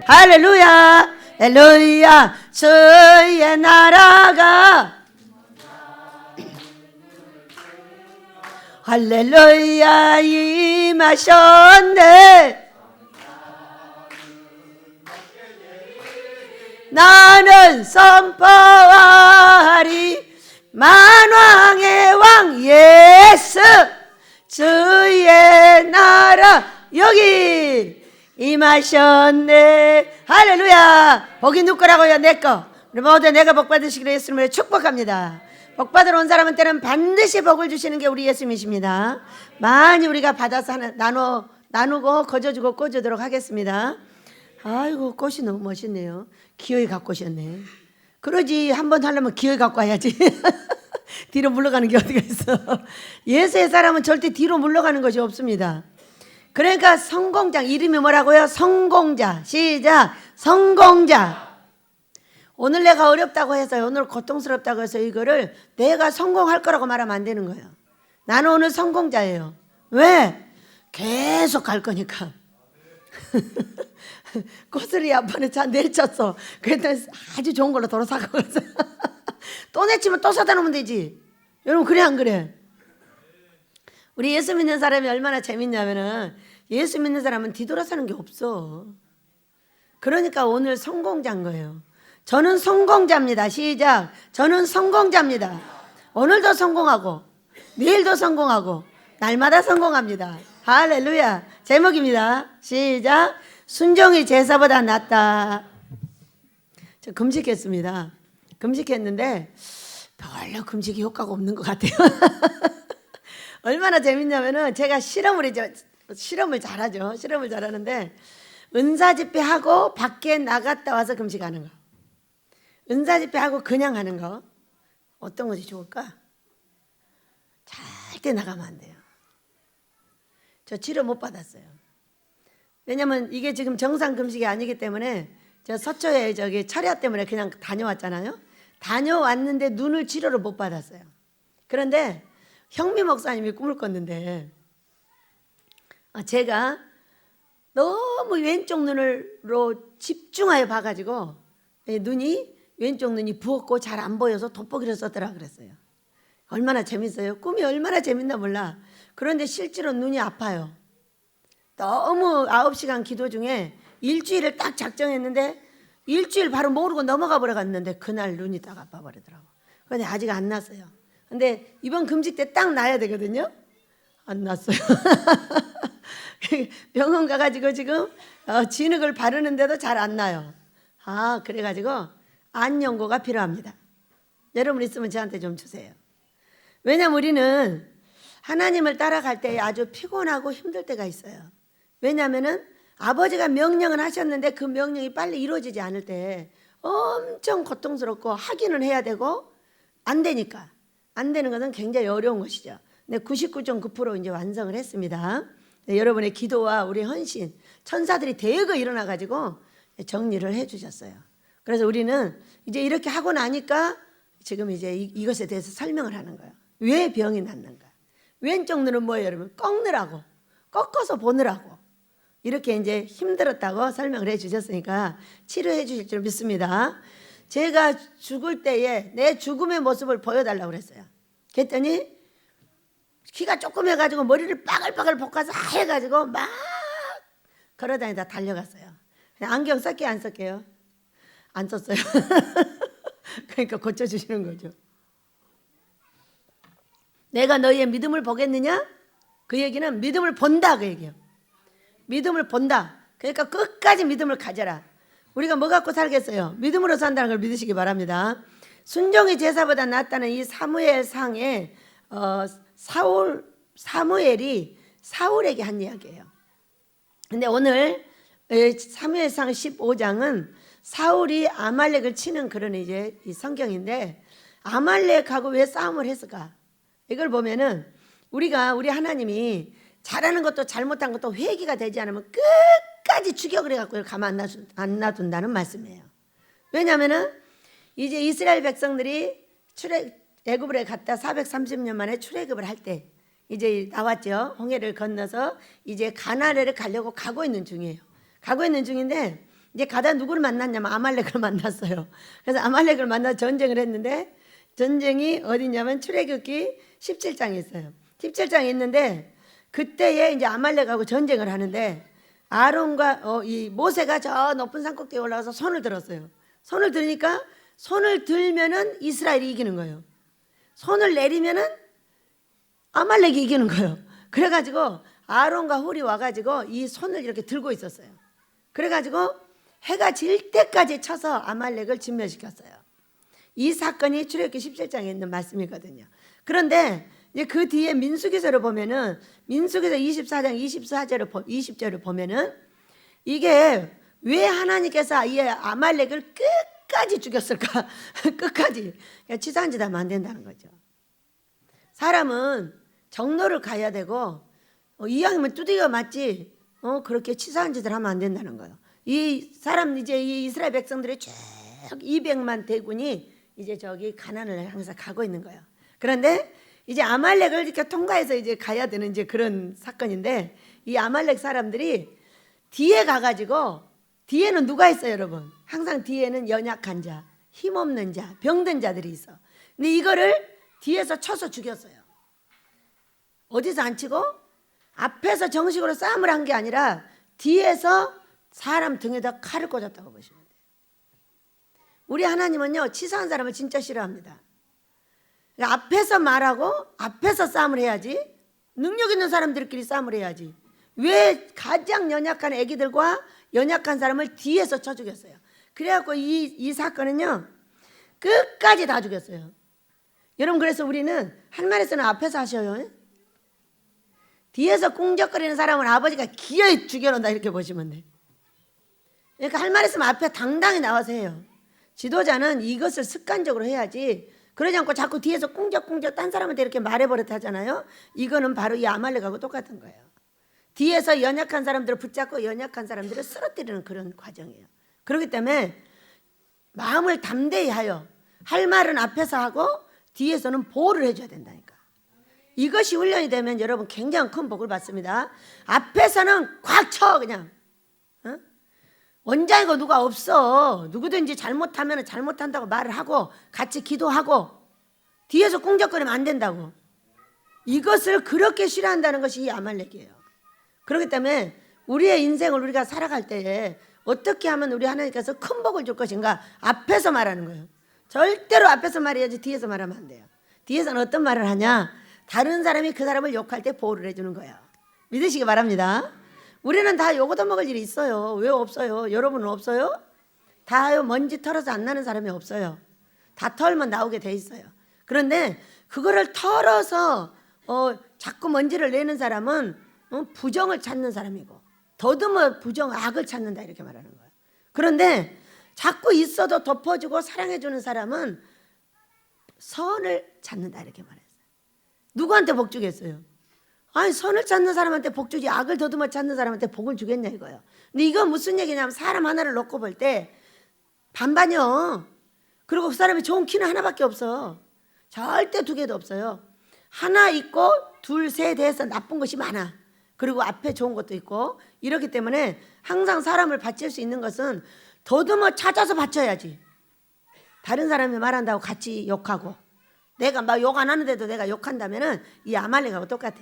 할렐루야 할렐루야 주의 나라가 할렐루야 임하셨네. 나는 선포하리 만왕의 왕 예수 주의 나라 여기 임하셨네. 할렐루야. 복이 누구 거라고요? 내거. 우리 모두 내가 복 받으시기로 예수님을 축복합니다. 복 받으러 온 사람한테는 반드시 복을 주시는 게 우리 예수님이십니다. 많이 우리가 받아서 나누고 거저주고 꽂아주도록 하겠습니다. 아이고 꽃이 너무 멋있네요. 기어이 갖고 오셨네. 그러지 한 번 하려면 기어이 갖고 와야지. 뒤로 물러가는 게 어디가 있어. 예수의 사람은 절대 뒤로 물러가는 것이 없습니다. 그러니까 성공자 이름이 뭐라고요? 성공자. 시작. 성공자. 오늘 내가 어렵다고 해서 오늘 고통스럽다고 해서 이거를 내가 성공할 거라고 말하면 안 되는 거예요. 나는 오늘 성공자예요. 왜? 계속 갈 거니까. 고스란히 아빠는 차 내쳤어. 그랬더니 아주 좋은 걸로 도로 사고 가서 또 내치면 또 사다 놓으면 되지. 여러분 그래 안 그래? 우리 예수 믿는 사람이 얼마나 재밌냐면은 예수 믿는 사람은 뒤돌아서는 게 없어. 그러니까 오늘 성공자인 거예요. 저는 성공자입니다. 시작. 저는 성공자입니다. 오늘도 성공하고 내일도 성공하고 날마다 성공합니다. 할렐루야. 제목입니다. 시작. 순종이 제사보다 낫다. 저 금식했습니다. 금식했는데 별로 금식이 효과가 없는 것 같아요. 얼마나 재밌냐면은 제가 실험을 잘하죠. 실험을 잘하는데 은사 집회하고 밖에 나갔다 와서 금식하는 거, 은사 집회하고 그냥 하는 거 어떤 것이 좋을까? 절대 나가면 안 돼요. 저 치료 못 받았어요. 왜냐면 이게 지금 정상 금식이 아니기 때문에 저 서초에 저기 철야 때문에 그냥 다녀왔잖아요. 다녀왔는데 눈을 치료를 못 받았어요. 그런데 형미 목사님이 꿈을 꿨는데 제가 너무 왼쪽 눈으로 집중하여 봐가지고 왼쪽 눈이 부었고 잘 안 보여서 돋보기를 썼더라 그랬어요. 얼마나 재밌어요. 꿈이 얼마나 재밌나 몰라. 그런데 실제로 눈이 아파요. 너무 9시간 기도 중에 일주일을 딱 작정했는데 일주일 바로 모르고 넘어가 버려갔는데 그날 눈이 딱 아파버리더라고. 그런데 아직 안 났어요. 근데 이번 금식 때 딱 나야 되거든요. 안 났어요. 병원 가가지고 지금 진흙을 바르는데도 잘 안 나요. 그래가지고 안 연고가 필요합니다. 여러분 있으면 저한테 좀 주세요. 왜냐면 우리는 하나님을 따라갈 때 아주 피곤하고 힘들 때가 있어요. 왜냐하면은 아버지가 명령을 하셨는데 그 명령이 빨리 이루어지지 않을 때 엄청 고통스럽고 하기는 해야 되고 안 되니까 안 되는 것은 굉장히 어려운 것이죠. 근데 99.9% 이제 완성을 했습니다. 네, 여러분의 기도와 우리 헌신 천사들이 대거 일어나가지고 정리를 해주셨어요. 그래서 우리는 이제 이렇게 하고 나니까 지금 이제 이것에 대해서 설명을 하는 거예요. 왜 병이 났는가? 왼쪽 눈은 뭐예요, 여러분? 꺾느라고, 꺾어서 보느라고 이렇게 이제 힘들었다고 설명을 해주셨으니까 치료해 주실 줄 믿습니다. 제가 죽을 때에 내 죽음의 모습을 보여달라고 그랬어요. 그랬더니 키가 조금 해가지고 머리를 빠글빠글 볶아서 해가지고 막 걸어다니다 달려갔어요. 안경 썼게요, 안 썼게요? 안 썼어요. 그러니까 고쳐주시는 거죠. 내가 너희의 믿음을 보겠느냐? 그 얘기는 믿음을 본다 그 얘기예요. 믿음을 본다. 그러니까 끝까지 믿음을 가져라. 우리가 뭐 갖고 살겠어요? 믿음으로 산다는 걸 믿으시기 바랍니다. 순종이 제사보다 낫다는 이 사무엘상에 사무엘이 사울에게 한 이야기예요. 근데 오늘 사무엘상 15장은 사울이 아말렉을 치는 그런 이제 이 성경인데 아말렉하고 왜 싸움을 했을까? 이걸 보면은 우리 하나님이 잘하는 것도 잘못한 것도 회개가 되지 않으면 끝까지 죽여 그래갖고 가만 안 놔둔다는 말씀이에요. 왜냐하면은 이제 이스라엘 백성들이 애굽에 갔다 430년 만에 출애굽을 할 때 이제 나왔죠. 홍해를 건너서 이제 가나안을 가려고 가고 있는 중이에요. 가고 있는 중인데 이제 가다 누구를 만났냐면 아말렉을 만났어요. 그래서 아말렉을 만나서 전쟁을 했는데 전쟁이 어디냐면 출애굽기 17장에 있어요. 17장에 있는데 그때에 이제 아말렉하고 전쟁을 하는데 아론과 이 모세가 저 높은 산 꼭대기에 올라가서 손을 들었어요. 손을 들으니까 손을 들면은 이스라엘이 이기는 거예요. 손을 내리면은 아말렉이 이기는 거예요. 그래가지고 아론과 훌이 와가지고 이 손을 이렇게 들고 있었어요. 그래가지고 해가 질 때까지 쳐서 아말렉을 진멸시켰어요. 이 사건이 출애굽기 17장에 있는 말씀이거든요. 그런데 이제 그 뒤에 민수기서를 보면은 민수기서 24장 20절을 보면은 이게 왜 하나님께서 이 아말렉을 끝까지 죽였을까? 끝까지. 그러니까 치사한 짓 하면 안 된다는 거죠. 사람은 정로를 가야 되고 이왕이면 두드겨 맞지 그렇게 치사한 짓을 하면 안 된다는 거예요. 이 사람 이제 이 이스라엘 백성들의 쭉 200만 대군이 이제 저기 가나안을 항상 가고 있는 거예요. 그런데 이제 아말렉을 이렇게 통과해서 이제 가야 되는 이제 그런 사건인데 이 아말렉 사람들이 뒤에 가가지고 뒤에는 누가 있어요, 여러분? 항상 뒤에는 연약한 자, 힘없는 자, 병든 자들이 있어. 근데 이거를 뒤에서 쳐서 죽였어요. 어디서 안 치고 앞에서 정식으로 싸움을 한 게 아니라 뒤에서 사람 등에다 칼을 꽂았다고 보시면 돼요. 우리 하나님은요 치사한 사람을 진짜 싫어합니다. 그러니까 앞에서 말하고 앞에서 싸움을 해야지. 능력 있는 사람들끼리 싸움을 해야지. 왜 가장 연약한 애기들과 연약한 사람을 뒤에서 쳐 죽였어요. 그래갖고 이 사건은요 끝까지 다 죽였어요. 여러분 그래서 우리는 한 말에서는 앞에서 하셔요. 뒤에서 꿍적거리는 사람은 아버지가 기어이 죽여놓는다 이렇게 보시면 돼. 그러니까 할 말 있으면 앞에 당당히 나와서 해요. 지도자는 이것을 습관적으로 해야지 그러지 않고 자꾸 뒤에서 꿍적꿍적 딴 사람한테 이렇게 말해버릇 하잖아요. 이거는 바로 이 아말렉하고 똑같은 거예요. 뒤에서 연약한 사람들을 붙잡고 연약한 사람들을 쓰러뜨리는 그런 과정이에요. 그렇기 때문에 마음을 담대히 하여 할 말은 앞에서 하고 뒤에서는 보호를 해줘야 된다니까. 이것이 훈련이 되면 여러분 굉장히 큰 복을 받습니다. 앞에서는 꽉 쳐 그냥. 원장이고 누가 없어. 누구든지 잘못하면 잘못한다고 말을 하고 같이 기도하고 뒤에서 꿍적거리면 안 된다고. 이것을 그렇게 싫어한다는 것이 이 아말렉이에요. 그렇기 때문에 우리의 인생을 우리가 살아갈 때에 어떻게 하면 우리 하나님께서 큰 복을 줄 것인가 앞에서 말하는 거예요. 절대로 앞에서 말해야지 뒤에서 말하면 안 돼요. 뒤에서는 어떤 말을 하냐? 다른 사람이 그 사람을 욕할 때 보호를 해주는 거예요. 믿으시기 바랍니다. 우리는 다 욕도 먹을 일이 있어요. 왜 없어요? 여러분은 없어요? 다요 먼지 털어서 안 나는 사람이 없어요. 다 털면 나오게 돼 있어요. 그런데 그거를 털어서 자꾸 먼지를 내는 사람은 부정을 찾는 사람이고 더듬어 부정 악을 찾는다 이렇게 말하는 거예요. 그런데 자꾸 있어도 덮어주고 사랑해주는 사람은 선을 찾는다 이렇게 말했어요. 누구한테 복 주겠어요? 아니 선을 찾는 사람한테 복 주지 악을 더듬어 찾는 사람한테 복을 주겠냐 이거예요. 근데 이건 무슨 얘기냐면 사람 하나를 놓고 볼 때 반반이요. 그리고 그 사람이 좋은 키는 하나밖에 없어. 절대 두 개도 없어요. 하나 있고 둘, 셋 해서 나쁜 것이 많아. 그리고 앞에 좋은 것도 있고 이렇기 때문에 항상 사람을 바칠 수 있는 것은 더듬어 찾아서 바쳐야지. 다른 사람이 말한다고 같이 욕하고 내가 막 욕 안 하는데도 내가 욕한다면은 이 아말렉하고 똑같아.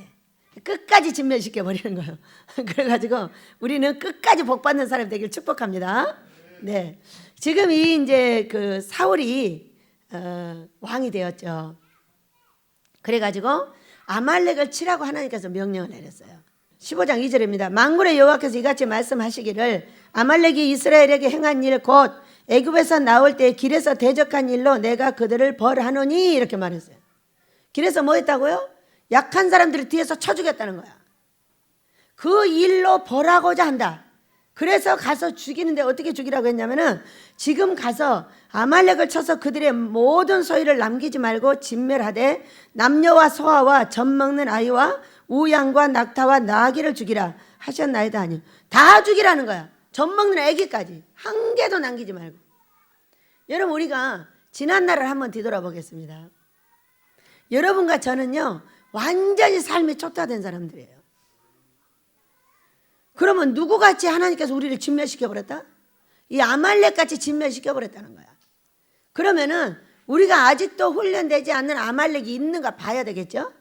끝까지 진멸시켜 버리는 거예요. 그래가지고 우리는 끝까지 복 받는 사람이 되길 축복합니다. 네, 지금 이 이제 그 사울이 왕이 되었죠. 그래가지고 아말렉을 치라고 하나님께서 명령을 내렸어요. 15장 2절입니다. 만군의 여호와께서 이같이 말씀하시기를 아말렉이 이스라엘에게 행한 일 곧 애굽에서 나올 때 길에서 대적한 일로 내가 그들을 벌하노니 이렇게 말했어요. 길에서 뭐 했다고요? 약한 사람들을 뒤에서 쳐 죽였다는 거야. 그 일로 벌하고자 한다. 그래서 가서 죽이는데 어떻게 죽이라고 했냐면은 지금 가서 아말렉을 쳐서 그들의 모든 소유를 남기지 말고 진멸하되 남녀와 소아와 젖 먹는 아이와 우양과 낙타와 나귀를 죽이라 하셨나이다 하니 다 죽이라는 거야. 젖 먹는 아기까지 한 개도 남기지 말고. 여러분 우리가 지난 날을 한번 뒤돌아보겠습니다. 여러분과 저는요 완전히 삶이 초토화된 사람들이에요. 그러면 누구같이 하나님께서 우리를 진멸시켜버렸다? 이 아말렉같이 진멸시켜버렸다는 거야. 그러면은 우리가 아직도 훈련되지 않는 아말렉이 있는가 봐야 되겠죠?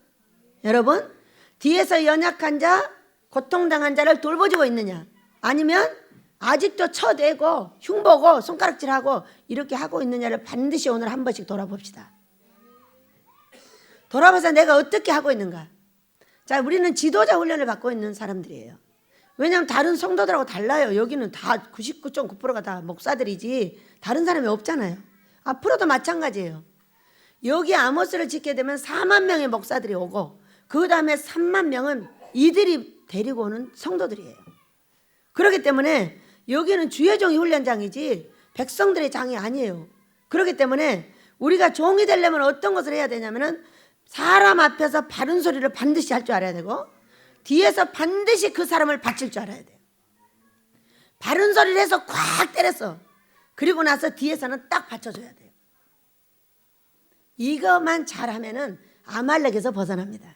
여러분, 뒤에서 연약한 자, 고통당한 자를 돌보지고 있느냐? 아니면 아직도 쳐대고 흉보고 손가락질하고 이렇게 하고 있느냐를 반드시 오늘 한 번씩 돌아봅시다. 돌아봐서 내가 어떻게 하고 있는가? 자, 우리는 지도자 훈련을 받고 있는 사람들이에요. 왜냐하면 다른 성도들하고 달라요. 여기는 다 99.9%가 다 목사들이지 다른 사람이 없잖아요. 앞으로도 마찬가지예요. 여기 아모스를 짓게 되면 4만 명의 목사들이 오고 그 다음에 3만 명은 이들이 데리고 오는 성도들이에요. 그렇기 때문에 여기는 주의 종이 훈련장이지 백성들의 장이 아니에요. 그렇기 때문에 우리가 종이 되려면 어떤 것을 해야 되냐면은 사람 앞에서 바른 소리를 반드시 할 줄 알아야 되고 뒤에서 반드시 그 사람을 바칠 줄 알아야 돼요. 바른 소리를 해서 콱 때렸어. 그리고 나서 뒤에서는 딱 받쳐줘야 돼요. 이것만 잘하면은 아말렉에서 벗어납니다.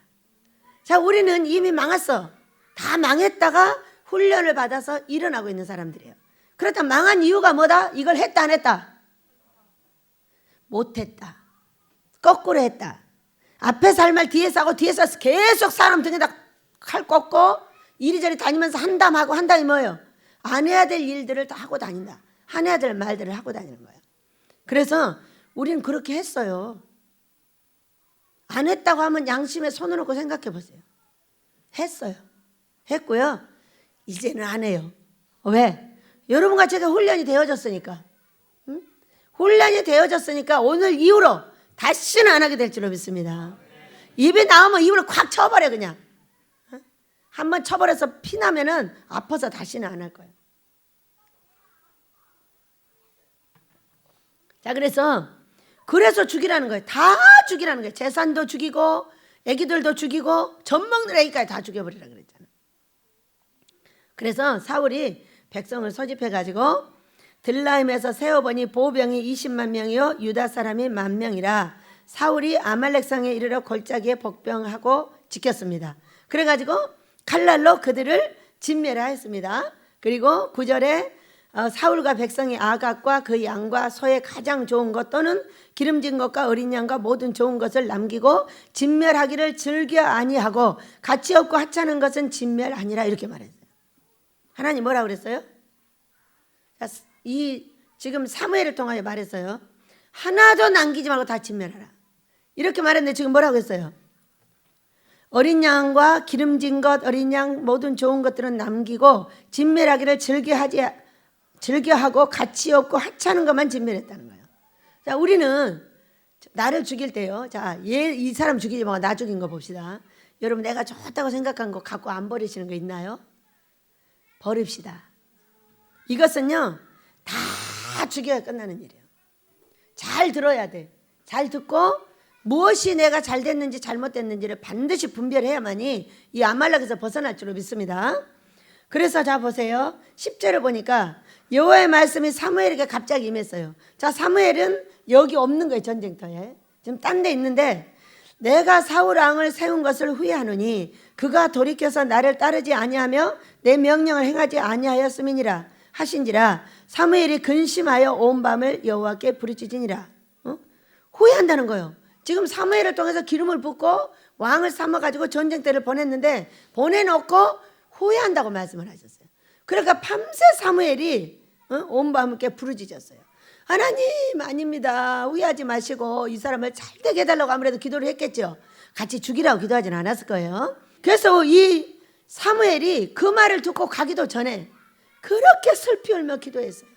자, 우리는 이미 망했어. 다 망했다가 훈련을 받아서 일어나고 있는 사람들이에요. 그렇다면 망한 이유가 뭐다? 이걸 했다 안 했다? 못했다. 거꾸로 했다. 앞에서 할 말 뒤에서 하고 뒤에서 계속 사람 등에다 칼 꽂고 이리저리 다니면서 한담하고 한담이 뭐예요? 안 해야 될 일들을 다 하고 다닌다. 안 해야 될 말들을 하고 다니는 거예요. 그래서 우리는 그렇게 했어요. 안 했다고 하면 양심에 손을 놓고 생각해 보세요. 했어요. 했고요. 이제는 안 해요. 왜? 여러분과 제가 훈련이 되어졌으니까. 응? 훈련이 되어졌으니까 오늘 이후로 다시는 안 하게 될 줄로 믿습니다. 입에 나오면 입을 콱 쳐버려 그냥. 한번 쳐버려서 피나면은 아파서 다시는 안 할 거예요. 자, 그래서 죽이라는 거예요. 다 죽이라는 거예요. 재산도 죽이고 애기들도 죽이고 젖 먹는 애기까지 다 죽여버리라 그랬잖아요. 그래서 사울이 백성을 소집해가지고 들라임에서 세어보니 보병이 20만 명이요 유다 사람이 10,000명이라 사울이 아말렉 성에 이르러 골짜기에 복병하고 지켰습니다. 그래가지고 칼날로 그들을 진멸하였습니다. 그리고 9절에 사울과 백성이 아각과 그 양과 소의 가장 좋은 것 또는 기름진 것과 어린 양과 모든 좋은 것을 남기고 진멸하기를 즐겨 아니하고 가치 없고 하찮은 것은 진멸하니라 이렇게 말했어요. 하나님 뭐라고 그랬어요? 이 지금 사무엘을 통하여 말했어요. 하나도 남기지 말고 다 진멸하라. 이렇게 말했는데 지금 뭐라고 했어요? 어린 양과 기름진 것, 어린 양 모든 좋은 것들은 남기고 진멸하기를 즐겨하고 가치 없고 하찮은 것만 진멸했다는 거예요. 자, 우리는 나를 죽일 때요. 자, 이 사람 죽이지 말고 나 죽인 거 봅시다. 여러분 내가 좋다고 생각한 거 갖고 안 버리시는 거 있나요? 버립시다. 이것은요. 다 죽여야 끝나는 일이에요. 잘 들어야 돼. 잘 듣고 무엇이 내가 잘 됐는지 잘못됐는지를 반드시 분별해야만이 이 아말렉에서 벗어날 줄로 믿습니다. 그래서 자 보세요. 10절을 보니까 여호와의 말씀이 사무엘에게 갑자기 임했어요. 자, 사무엘은 여기 없는 거예요. 전쟁터에. 지금 딴 데 있는데 내가 사울 왕을 세운 것을 후회하노니 그가 돌이켜서 나를 따르지 아니하며 내 명령을 행하지 아니하였음이니라 하신지라 사무엘이 근심하여 온 밤을 여호와께 부르짖으니라. 후회한다는 거예요. 지금 사무엘을 통해서 기름을 붓고 왕을 삼아가지고 전쟁터를 보냈는데 보내놓고 후회한다고 말씀을 하셨어요. 그러니까 밤새 사무엘이 온 밤을 깨 부르짖었어요. 하나님 아닙니다. 후회하지 마시고 이 사람을 잘되게 해달라고 아무래도 기도를 했겠죠. 같이 죽이라고 기도하지는 않았을 거예요. 그래서 이 사무엘이 그 말을 듣고 가기도 전에 그렇게 슬피 울며 기도했어요.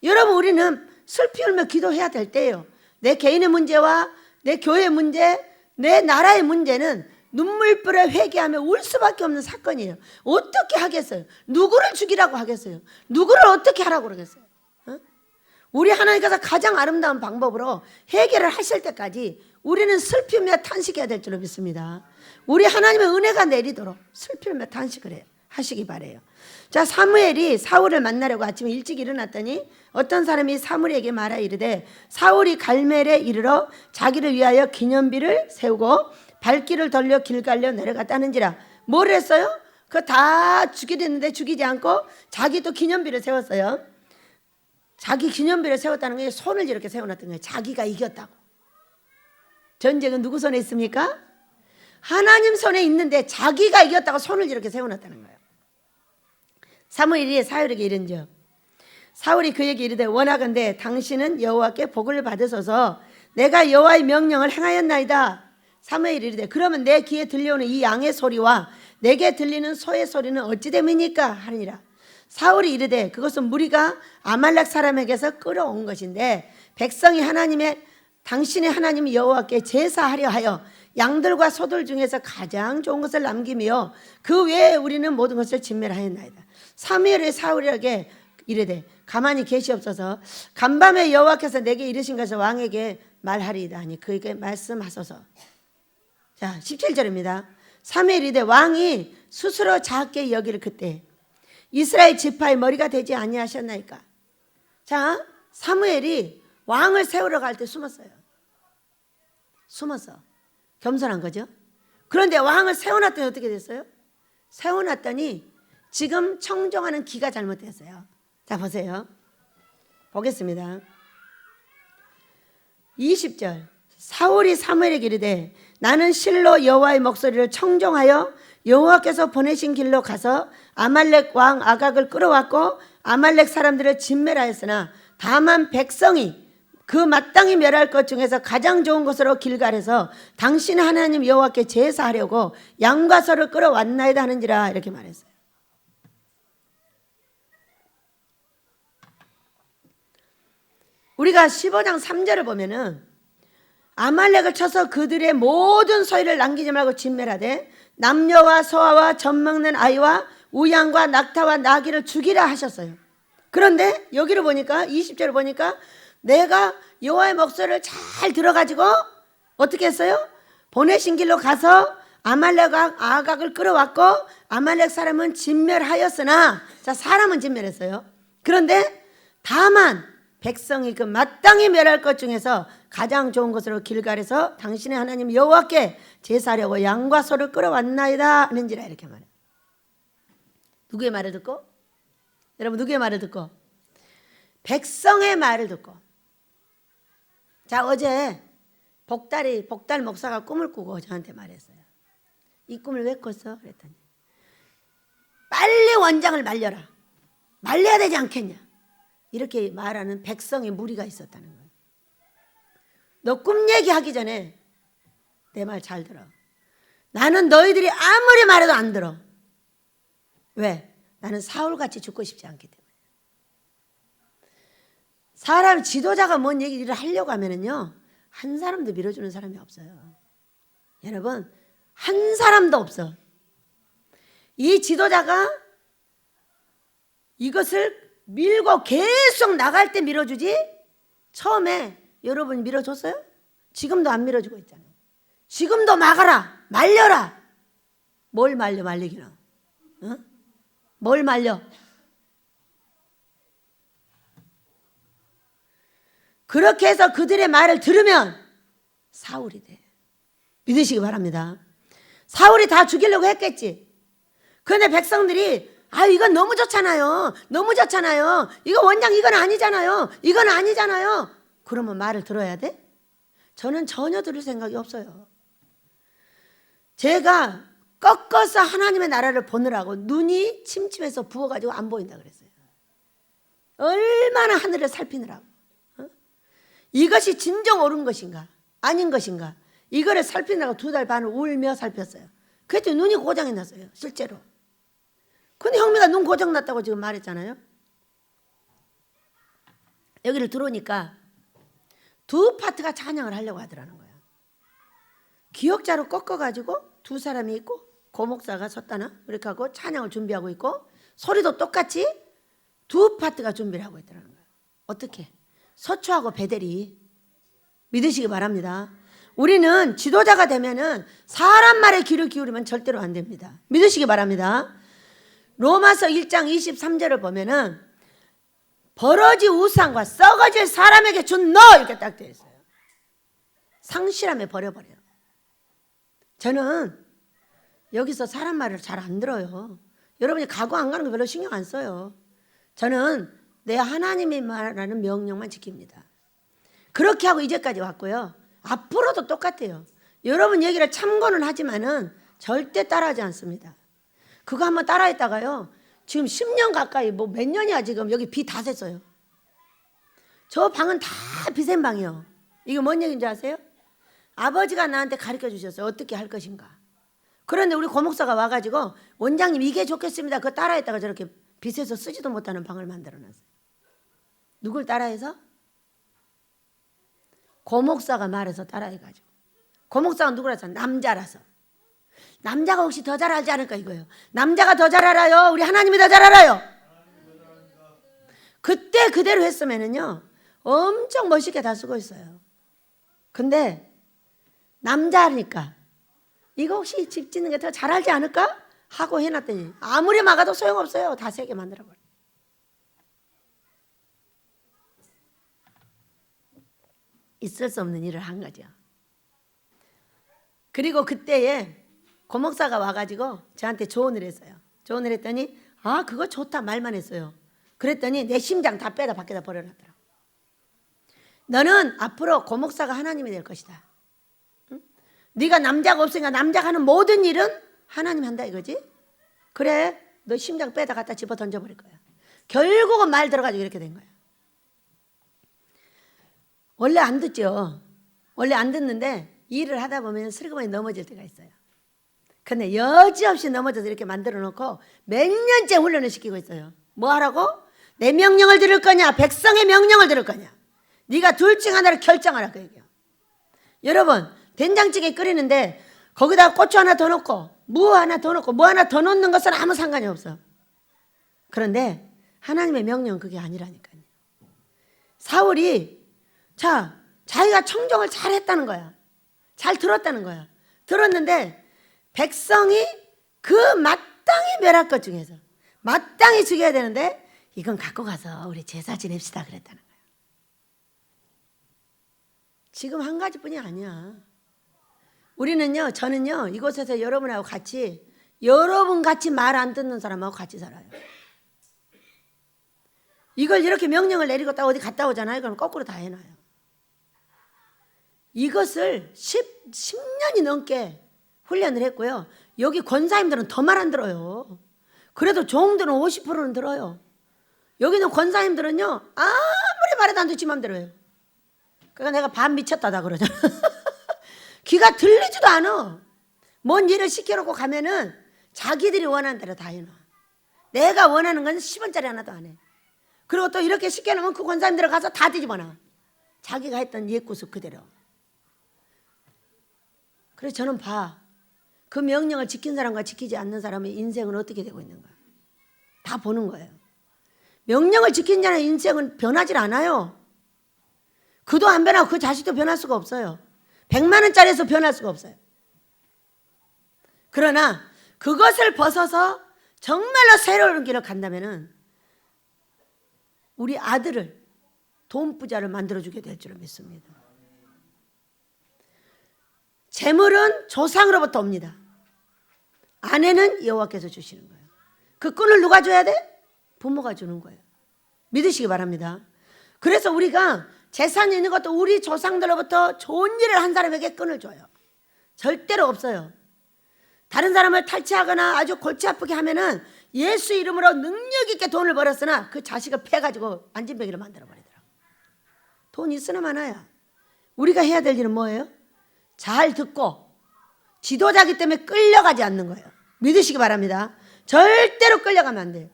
여러분 우리는 슬피 울며 기도해야 될 때예요. 내 개인의 문제와 내 교회의 문제, 내 나라의 문제는 눈물불에 회개하며 울 수밖에 없는 사건이에요. 어떻게 하겠어요? 누구를 죽이라고 하겠어요? 누구를 어떻게 하라고 그러겠어요? 우리 하나님께서 가장 아름다운 방법으로 해결을 하실 때까지 우리는 슬피며 탄식해야 될 줄로 믿습니다. 우리 하나님의 은혜가 내리도록 슬피며 탄식을 해요. 하시기 바래요. 자, 사무엘이 사울을 만나려고 아침에 일찍 일어났더니 어떤 사람이 사무엘에게 말하 이르되 사울이 갈멜에 이르러 자기를 위하여 기념비를 세우고 발길을 돌려 길갈려 내려갔다는지라. 뭘 했어요? 그거 다 죽이랬는데 죽이지 않고 자기도 기념비를 세웠어요. 자기 기념비를 세웠다는 게 손을 이렇게 세워놨던 거예요. 자기가 이겼다고. 전쟁은 누구 손에 있습니까? 하나님 손에 있는데 자기가 이겼다고 손을 이렇게 세워놨다는 거예요. 사무엘이 사울에게 이른즉 사울이 그에게 이르되 원하건대 당신은 여호와께 복을 받으소서 내가 여호와의 명령을 행하였나이다. 사무엘이 이르되 그러면 내 귀에 들려오는 이 양의 소리와 내게 들리는 소의 소리는 어찌 됨이니까 하니라. 사울이 이르되 그것은 무리가 아말렉 사람에게서 끌어온 것인데 백성이 당신의 하나님 여호와께 제사하려 하여 양들과 소들 중에서 가장 좋은 것을 남기며 그 외에 우리는 모든 것을 진멸하였나이다. 사무엘이 사울에게 이르되 가만히 계시옵소서 간밤에 여호와께서 내게 이르신 것을 왕에게 말하리이다 하니 그에게 말씀하소서. 자 17절입니다. 사무엘이 이르되 왕이 스스로 작게 여기를 그때 이스라엘 지파의 머리가 되지 아니하셨나이까. 자 사무엘이 왕을 세우러 갈 때 숨었어요. 숨어서 겸손한 거죠. 그런데 왕을 세워놨더니 어떻게 됐어요? 세워놨더니 지금 청정하는 기가 잘못됐어요. 자 보세요. 보겠습니다. 20절 사울이 사무엘에게 이르되 나는 실로 여호와의 목소리를 청종하여 여호와께서 보내신 길로 가서 아말렉 왕 아각을 끌어왔고 아말렉 사람들을 진멸하였으나 다만 백성이 그 마땅히 멸할 것 중에서 가장 좋은 것으로 길갈에서 당신 하나님 여호와께 제사하려고 양과 소를 끌어왔나이다 하는지라 이렇게 말했어요. 우리가 15장 3절을 보면은 아말렉을 쳐서 그들의 모든 소유를 남기지 말고 진멸하되 남녀와 소아와 젖 먹는 아이와 우양과 낙타와 나귀를 죽이라 하셨어요. 그런데 여기를 보니까 20절을 보니까 내가 여호와의 목소리를 잘 들어가지고 어떻게 했어요? 보내신 길로 가서 아말렉 아각을 끌어왔고 아말렉 사람은 진멸하였으나 자 사람은 진멸했어요. 그런데 다만 백성이 그 마땅히 멸할 것 중에서 가장 좋은 것으로 길갈에서 당신의 하나님 여호와께 제사하려고 양과 소를 끌어왔나이다 하는지라 이렇게 말해요. 누구의 말을 듣고? 여러분 누구의 말을 듣고? 백성의 말을 듣고. 자 어제 복달 목사가 꿈을 꾸고 저한테 말했어요. 이 꿈을 왜 꿨어? 그랬더니 빨리 원장을 말려라. 말려야 되지 않겠냐. 이렇게 말하는 백성의 무리가 있었다는 거예요. 너 꿈 얘기하기 전에 내 말 잘 들어. 나는 너희들이 아무리 말해도 안 들어. 왜? 나는 사울같이 죽고 싶지 않기 때문에. 사람 지도자가 뭔 얘기를 하려고 하면은요 한 사람도 밀어주는 사람이 없어요. 여러분 한 사람도 없어. 이 지도자가 이것을 밀고 계속 나갈 때 밀어주지 처음에 여러분 밀어줬어요? 지금도 안 밀어주고 있잖아요. 지금도 막아라 말려라. 뭘 말리기는 어? 뭘 말려? 그렇게 해서 그들의 말을 들으면 사울이 돼. 믿으시기 바랍니다. 사울이 다 죽이려고 했겠지. 그런데 백성들이 이건 너무 좋잖아요. 너무 좋잖아요. 이거 원장 이건 아니잖아요. 이건 아니잖아요. 그러면 말을 들어야 돼? 저는 전혀 들을 생각이 없어요. 제가 꺾어서 하나님의 나라를 보느라고 눈이 침침해서 부어가지고 안 보인다 그랬어요. 얼마나 하늘을 살피느라고. 이것이 진정 옳은 것인가 아닌 것인가 이거를 살피느라고 2달 반을 울며 살폈어요. 그랬더니 눈이 고장이 났어요. 실제로. 근데 형미가 눈 고장 났다고 지금 말했잖아요. 여기를 들어오니까 2 파트가 찬양을 하려고 하더라는 거예요. 기역자로 꺾어가지고 2 사람이 있고 고목사가 섰다나 그렇게 하고 찬양을 준비하고 있고 소리도 똑같이 2 파트가 준비를 하고 있더라는 거예요. 어떻게? 서초하고 베델이. 믿으시기 바랍니다. 우리는 지도자가 되면은 사람 말에 귀를 기울이면 절대로 안 됩니다. 믿으시기 바랍니다. 로마서 1장 23절을 보면은 버러지 우상과 썩어질 사람에게 준 너 이렇게 딱 되어 있어요. 상실함에 버려버려. 저는 여기서 사람 말을 잘 안 들어요. 여러분이 가고 안 가는 거 별로 신경 안 써요. 저는 내 하나님이 말하는 명령만 지킵니다. 그렇게 하고 이제까지 왔고요. 앞으로도 똑같아요. 여러분 얘기를 참고는 하지만은 절대 따라하지 않습니다. 그거 한번 따라했다가요. 지금 10년 가까이 뭐 몇 년이야 지금 여기 비 다 샜어요. 저 방은 다 비센 방이요. 이게 뭔 얘기인지 아세요? 아버지가 나한테 가르쳐 주셨어요. 어떻게 할 것인가. 그런데 우리 고목사가 와가지고 원장님 이게 좋겠습니다. 그거 따라했다가 저렇게 빛에서 쓰지도 못하는 방을 만들어놨어요. 누굴 따라해서? 고목사가 말해서 따라해가지고. 고목사가 누구라서? 남자라서. 남자가 혹시 더 잘 알지 않을까 이거예요. 남자가 더 잘 알아요? 우리 하나님이 더 잘 알아요? 그때 그대로 했으면은요 엄청 멋있게 다 쓰고 있어요. 근데 남자니까 이거 혹시 집 짓는 게 더 잘 알지 않을까? 하고 해놨더니 아무리 막아도 소용없어요. 다 세게 만들어버려. 있을 수 없는 일을 한 거죠. 그리고 그때에 고목사가 와가지고 저한테 조언을 했어요. 조언을 했더니 아 그거 좋다 말만 했어요. 그랬더니 내 심장 다 빼다 밖에다 버려놨더라. 너는 앞으로 고목사가 하나님이 될 것이다. 응? 네가 남자가 없으니까 남자가 하는 모든 일은 하나님이 한다 이거지. 그래 너 심장 빼다 갖다 집어 던져버릴 거야. 결국은 말 들어가지고 이렇게 된 거야. 원래 안 듣죠. 원래 안 듣는데 일을 하다 보면 슬그머니 넘어질 때가 있어요. 근데 여지없이 넘어져서 이렇게 만들어 놓고 몇 년째 훈련을 시키고 있어요. 뭐 하라고? 내 명령을 들을 거냐 백성의 명령을 들을 거냐. 네가 둘 중 하나를 결정하라 그 얘기예요. 여러분 된장찌개 끓이는데 거기다가 고추 하나 더 넣고 무 하나 더 넣고 뭐 하나 더 넣는 것은 아무 상관이 없어. 그런데 하나님의 명령은 그게 아니라니까요. 사울이 자기가 청정을 잘했다는 거야. 잘 들었다는 거야. 들었는데 백성이 그 마땅히 멸할 것 중에서 마땅히 죽여야 되는데 이건 갖고 가서 우리 제사 지냅시다 그랬다는 거야. 지금 한 가지뿐이 아니야. 우리는요, 저는요, 이곳에서 여러분하고 같이 여러분 같이 말 안 듣는 사람하고 같이 살아요. 이걸 이렇게 명령을 내리고 딱 어디 갔다 오잖아요. 그럼 거꾸로 다 해놔요. 이것을 10년이 넘게 훈련을 했고요. 여기 권사님들은 더 말 안 들어요. 그래도 종들은 50%는 들어요. 여기는 권사님들은요 아무리 말해도 안 듣지 맘대로 해요. 그러니까 내가 반 미쳤다다 그러잖아. 귀가 들리지도 않아. 뭔 일을 시켜놓고 가면은 자기들이 원하는 대로 다 해놔. 내가 원하는 건 10원짜리 하나도 안 해. 그리고 또 이렇게 시켜놓으면 그 권사님들 가서 다 뒤집어놔. 자기가 했던 옛구습 그대로. 그래서 저는 그 명령을 지킨 사람과 지키지 않는 사람의 인생은 어떻게 되고 있는가 다 보는 거예요. 명령을 지킨 자의 인생은 변하질 않아요. 그도 안 변하고 그 자식도 변할 수가 없어요. 100만 원짜리에서 변할 수가 없어요. 그러나 그것을 벗어서 정말로 새로운 길을 간다면은 우리 아들을 돈 부자를 만들어주게 될 줄을 믿습니다. 재물은 조상으로부터 옵니다. 아내는 여호와께서 주시는 거예요. 그 끈을 누가 줘야 돼? 부모가 주는 거예요. 믿으시기 바랍니다. 그래서 우리가 재산이 있는 것도 우리 조상들로부터 좋은 일을 한 사람에게 끈을 줘요. 절대로 없어요. 다른 사람을 탈취하거나 아주 골치 아프게 하면은 예수 이름으로 능력 있게 돈을 벌었으나 그 자식을 패가지고 안진뱅이를 만들어버리더라고요. 돈 있으나 마나야. 우리가 해야 될 일은 뭐예요? 잘 듣고 지도자기 때문에 끌려가지 않는 거예요. 믿으시기 바랍니다. 절대로 끌려가면 안 돼요.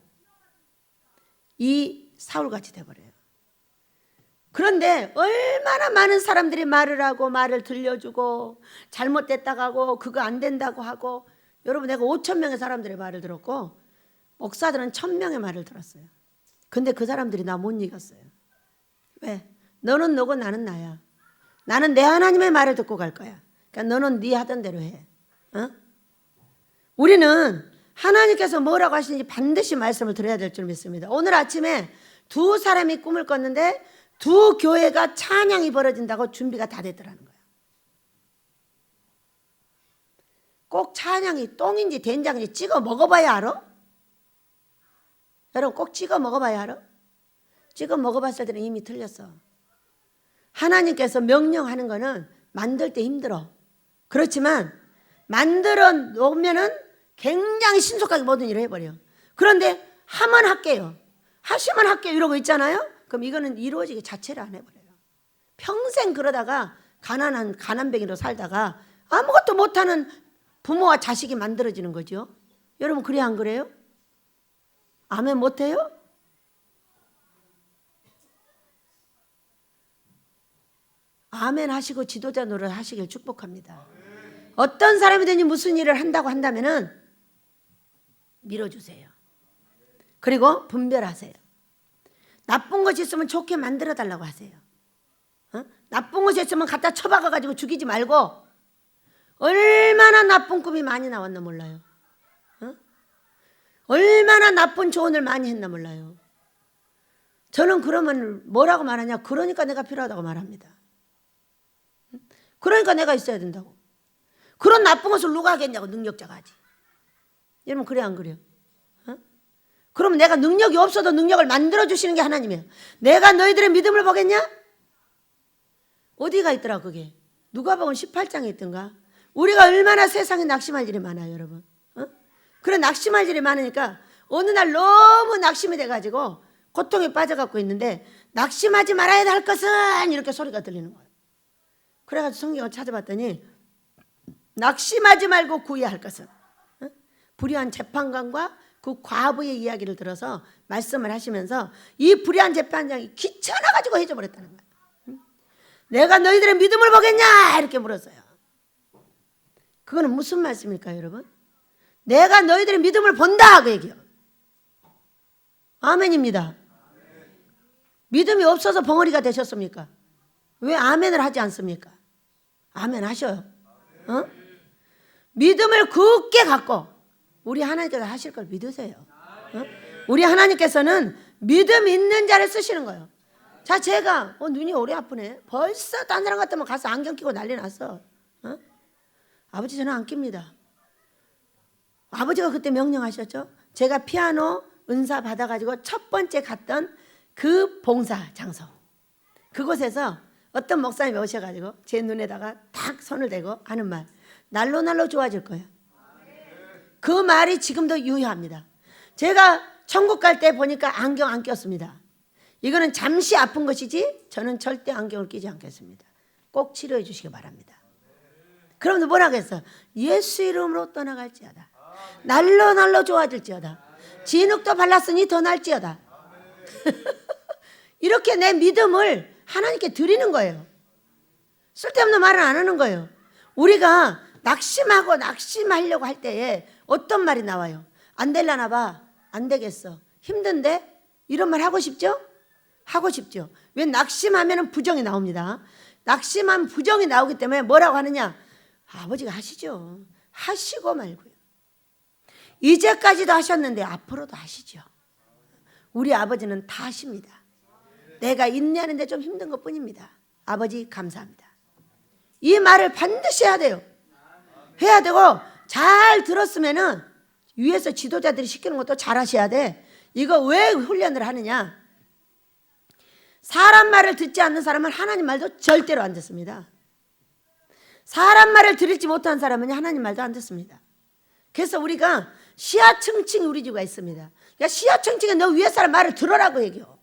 이 사울같이 돼버려요. 그런데 얼마나 많은 사람들이 말을 하고 말을 들려주고 잘못됐다고 하고 그거 안 된다고 하고 여러분 내가 5,000명의 사람들의 말을 들었고 목사들은 1,000명의 말을 들었어요. 근데 그 사람들이 나 못 이겼어요. 왜? 너는 너고 나는 나야. 나는 내 하나님의 말을 듣고 갈 거야. 그러니까 너는 네 하던 대로 해. 어? 우리는 하나님께서 뭐라고 하시는지 반드시 말씀을 들어야 될 줄 믿습니다. 오늘 아침에 2 사람이 꿈을 꿨는데 2 교회가 찬양이 벌어진다고 준비가 다 됐더라는 거예요. 꼭 찬양이 똥인지 된장인지 찍어 먹어봐야 알아? 여러분 꼭 찍어 먹어봐야 알아? 찍어 먹어봤을 때는 이미 틀렸어. 하나님께서 명령하는 거는 만들 때 힘들어. 그렇지만 만들어 놓으면은 굉장히 신속하게 모든 일을 해버려. 그런데 하면 할게요, 하시면 할게요 이러고 있잖아요. 그럼 이거는 이루어지기 자체를 안 해버려요. 평생 그러다가 가난뱅이로 살다가 아무것도 못하는 부모와 자식이 만들어지는 거죠. 여러분 그래 안 그래요? 아멘 못해요? 아멘 하시고 지도자 노릇 하시길 축복합니다. 어떤 사람이든지 무슨 일을 한다고 한다면은 밀어주세요. 그리고 분별하세요. 나쁜 것이 있으면 좋게 만들어 달라고 하세요. 나쁜 것이 있으면 갖다 처박아가지고 죽이지 말고, 얼마나 나쁜 꿈이 많이 나왔나 몰라요. 얼마나 나쁜 조언을 많이 했나 몰라요. 저는 그러면 뭐라고 말하냐, 그러니까 내가 필요하다고 말합니다. 그러니까 내가 있어야 된다고. 그런 나쁜 것을 누가 하겠냐고, 능력자가 하지. 여러분 그래 안 그래요? 그럼 내가 능력이 없어도 능력을 만들어주시는 게 하나님이에요. 내가 너희들의 믿음을 보겠냐? 어디가 있더라 그게? 누가복음 18장에 있던가? 우리가 얼마나 세상에 낙심할 일이 많아요 여러분. 그래 낙심할 일이 많으니까 어느 날 너무 낙심이 돼가지고 고통에 빠져갖고 있는데, 낙심하지 말아야 할 것은 이렇게 소리가 들리는 거예요. 그래가지고 성경을 찾아봤더니 낙심하지 말고 구해야 할 것은, 불의한 재판관과 그 과부의 이야기를 들어서 말씀을 하시면서 이 불의한 재판장이 귀찮아가지고 해줘버렸다는 거예요. 내가 너희들의 믿음을 보겠냐 이렇게 물었어요. 그거는 무슨 말씀일까요 여러분? 내가 너희들의 믿음을 본다 그 얘기요. 아멘입니다. 믿음이 없어서 벙어리가 되셨습니까? 왜 아멘을 하지 않습니까? 아멘 하셔요. 믿음을 굳게 갖고 우리 하나님께서 하실 걸 믿으세요. 우리 하나님께서는 믿음 있는 자를 쓰시는 거예요. 자, 제가 눈이 오래 아프네. 벌써 딴 사람 같으면 가서 안경 끼고 난리 났어. 아버지 저는 안 낍니다. 아버지가 그때 명령하셨죠. 제가 피아노 은사 받아가지고 첫 번째 갔던 그 봉사 장소, 그곳에서 어떤 목사님이 오셔가지고 제 눈에다가 탁 손을 대고 하는 말, 날로 좋아질 거야. 그 말이 지금도 유효합니다. 제가 천국 갈 때 보니까 안경 안 꼈습니다. 이거는 잠시 아픈 것이지 저는 절대 안경을 끼지 않겠습니다. 꼭 치료해 주시기 바랍니다. 그럼 뭐라고 했어? 예수 이름으로 떠나갈지어다. 날로 좋아질지어다. 진흙도 발랐으니 더 날지어다. 이렇게 내 믿음을 하나님께 드리는 거예요. 쓸데없는 말은 안 하는 거예요. 우리가 낙심하려고 할 때에 어떤 말이 나와요? 안 될라나 봐. 안 되겠어. 힘든데? 이런 말 하고 싶죠? 하고 싶죠. 왜? 낙심하면 부정이 나옵니다. 낙심하면 부정이 나오기 때문에 뭐라고 하느냐? 아버지가 하시죠. 하시고 말고요. 이제까지도 하셨는데 앞으로도 하시죠. 우리 아버지는 다 하십니다. 내가 인내하는데 좀 힘든 것 뿐입니다. 아버지 감사합니다. 이 말을 반드시 해야 돼요. 해야 되고, 잘 들었으면은 위에서 지도자들이 시키는 것도 잘 하셔야 돼. 이거 왜 훈련을 하느냐? 사람 말을 듣지 않는 사람은 하나님 말도 절대로 안 듣습니다. 사람 말을 들을지 못한 사람은 하나님 말도 안 듣습니다. 그래서 우리가 시하층층 우리 집가 있습니다. 그러니까 시하층층에 너 위에 사람 말을 들으라고 얘기해요.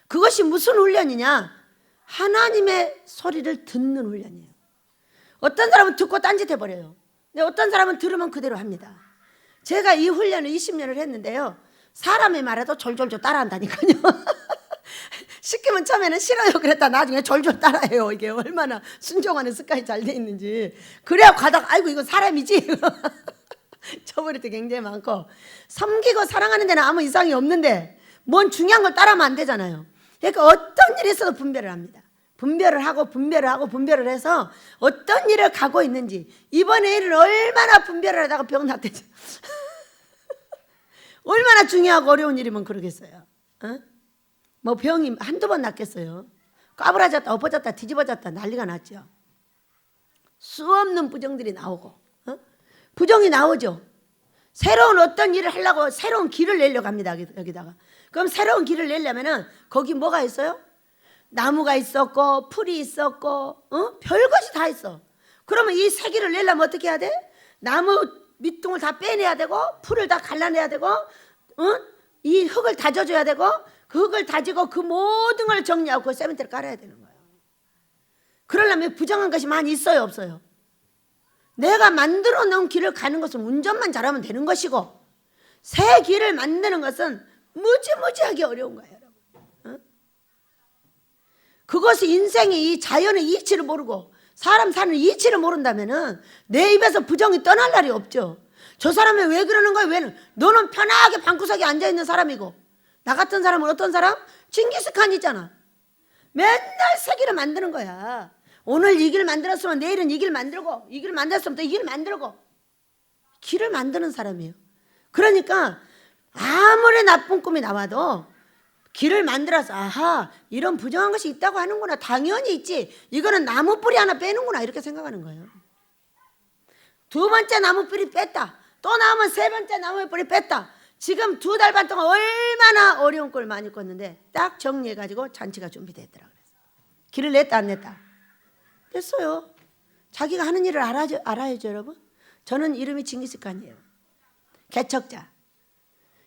그것이 무슨 훈련이냐? 하나님의 소리를 듣는 훈련이에요. 어떤 사람은 듣고 딴짓 해버려요. 근데 어떤 사람은 들으면 그대로 합니다. 제가 이 훈련을 20년을 했는데요, 사람의 말에도 졸졸졸 따라한다니까요. 시키면 처음에는 싫어요 그랬다 나중에 졸졸 따라해요. 이게 얼마나 순종하는 습관이 잘 돼 있는지. 그래야 가다가 아이고 이거 사람이지 저버릴 때 굉장히 많고, 섬기고 사랑하는 데는 아무 이상이 없는데 뭔 중요한 걸 따라하면 안 되잖아요. 그러니까 어떤 일이 있어도 분별을 합니다. 분별을 하고 해서 어떤 일을 가고 있는지, 이번에 일은 얼마나 분별을 하다가 병 났대죠. 얼마나 중요하고 어려운 일이면 그러겠어요. 뭐 병이 한두 번 났겠어요. 까부라졌다 엎어졌다 뒤집어졌다 난리가 났죠. 수 없는 부정들이 나오고, 부정이 나오죠. 새로운 어떤 일을 하려고 새로운 길을 내려고 합니다. 여기다가 그럼 새로운 길을 내려면은 거기 뭐가 있어요? 나무가 있었고 풀이 있었고 별것이 다 있어. 그러면 이 새 길을 내려면 어떻게 해야 돼? 나무 밑둥을 다 빼내야 되고 풀을 다 갈라내야 되고 이 흙을 다져줘야 되고 그 흙을 다지고 그 모든 걸 정리하고 그 세멘트를 깔아야 되는 거예요. 그러려면 부정한 것이 많이 있어요, 없어요? 내가 만들어 놓은 길을 가는 것은 운전만 잘하면 되는 것이고 새 길을 만드는 것은 무지무지하게 어려운 거예요, 여러분. 그것이 인생이 이 자연의 이치를 모르고 사람 사는 이치를 모른다면은 내 입에서 부정이 떠날 날이 없죠. 저 사람이 왜 그러는 거야? 왜? 너는 편하게 방구석에 앉아 있는 사람이고 나 같은 사람은 어떤 사람? 징기스칸이잖아. 맨날 새 길을 만드는 거야. 오늘 이 길 만들었으면 내일은 이 길 만들고 이 길 만들었으면 또 이 길 만들고 길을 만드는 사람이에요. 그러니까 아무리 나쁜 꿈이 나와도 길을 만들어서 아하 이런 부정한 것이 있다고 하는구나. 당연히 있지. 이거는 나무 뿌리 하나 빼는구나 이렇게 생각하는 거예요. 두 번째 나무 뿌리 뺐다. 또 나오면 세 번째 나무 뿌리 뺐다. 지금 2달 반 동안 얼마나 어려운 꼴 많이 꿨는데 딱 정리해가지고 잔치가 준비됐더라. 그래서 길을 냈다 안 냈다? 냈어요. 자기가 하는 일을 알아야죠 여러분. 저는 이름이 징기스칸이에요. 개척자.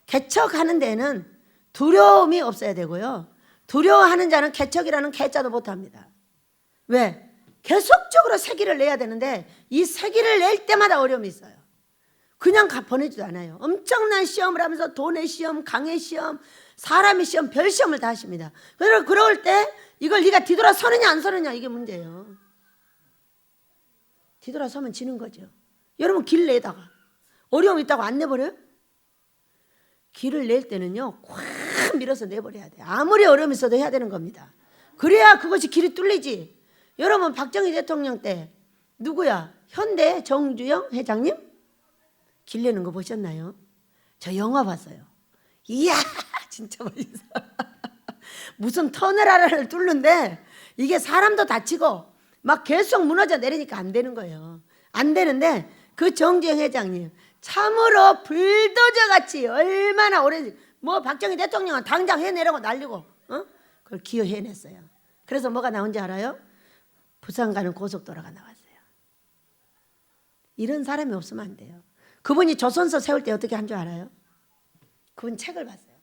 개척하는 데는 두려움이 없어야 되고요. 두려워하는 자는 개척이라는 개자도 못합니다. 왜? 계속적으로 새 길을 내야 되는데 이 새 길을 낼 때마다 어려움이 있어요. 그냥 보내지도 않아요. 엄청난 시험을 하면서 돈의 시험, 강의 시험, 사람의 시험, 별 시험을 다 하십니다. 그럴 때 이걸 네가 뒤돌아서느냐 안 서느냐 이게 문제예요. 뒤돌아서면 지는 거죠. 여러분 길 내다가 어려움 있다고 안 내버려요? 길을 낼 때는요 꽉 밀어서 내버려야 돼요. 아무리 어려움이 있어도 해야 되는 겁니다. 그래야 그것이 길이 뚫리지. 여러분 박정희 대통령 때 누구야? 현대 정주영 회장님? 길 내는 거 보셨나요? 저 영화 봤어요. 이야 진짜 멋있어. 무슨 터널 하나를 뚫는데 이게 사람도 다치고 막 계속 무너져 내리니까 안 되는 거예요. 안 되는데 그 정주영 회장님 참으로 불도저 같이 얼마나 오래 뭐 박정희 대통령은 당장 해내라고 날리고 그걸 기어해냈어요. 그래서 뭐가 나온지 알아요? 부산 가는 고속도로가 나왔어요. 이런 사람이 없으면 안 돼요. 그분이 조선소 세울 때 어떻게 한 줄 알아요? 그분 책을 봤어요.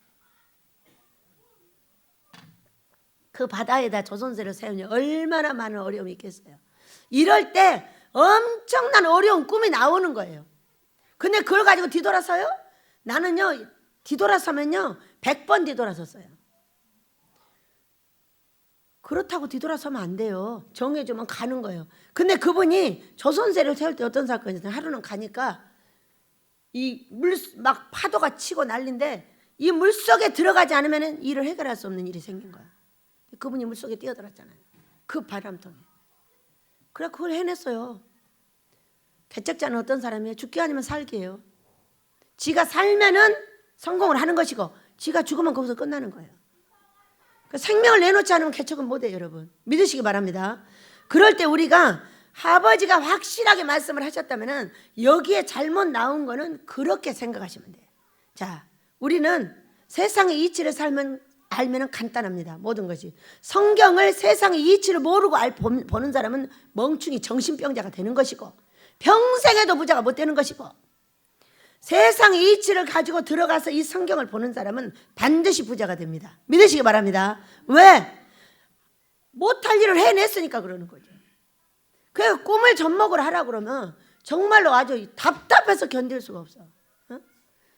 그 바다에다 조선소를 세우니 얼마나 많은 어려움이 있겠어요. 이럴 때 엄청난 어려운 꿈이 나오는 거예요. 근데 그걸 가지고 뒤돌아서요? 나는요 뒤돌아서면요 100번 뒤돌아섰어요. 그렇다고 뒤돌아서면 안 돼요. 정해주면 가는 거예요. 근데 그분이 조선소를 세울 때 어떤 사건이 있어요? 하루는 가니까 이 물 막 파도가 치고 난리인데 이 물속에 들어가지 않으면 일을 해결할 수 없는 일이 생긴 거야. 그분이 물속에 뛰어들었잖아요. 그 바람통에. 그래 그걸 해냈어요. 개척자는 어떤 사람이에요? 죽기 아니면 살기예요. 지가 살면은 성공을 하는 것이고 지가 죽으면 거기서 끝나는 거예요. 생명을 내놓지 않으면 개척은 못해요 여러분. 믿으시기 바랍니다. 그럴 때 우리가 아버지가 확실하게 말씀을 하셨다면 여기에 잘못 나온 거는 그렇게 생각하시면 돼요. 자, 우리는 세상의 이치를 알면 간단합니다. 모든 것이. 성경을 세상의 이치를 모르고 보는 사람은 멍충이 정신병자가 되는 것이고 평생에도 부자가 못 되는 것이고 세상의 이치를 가지고 들어가서 이 성경을 보는 사람은 반드시 부자가 됩니다. 믿으시기 바랍니다. 왜? 못할 일을 해냈으니까 그러는 거죠. 그 꿈을 접목을 하라 그러면 정말로 아주 답답해서 견딜 수가 없어.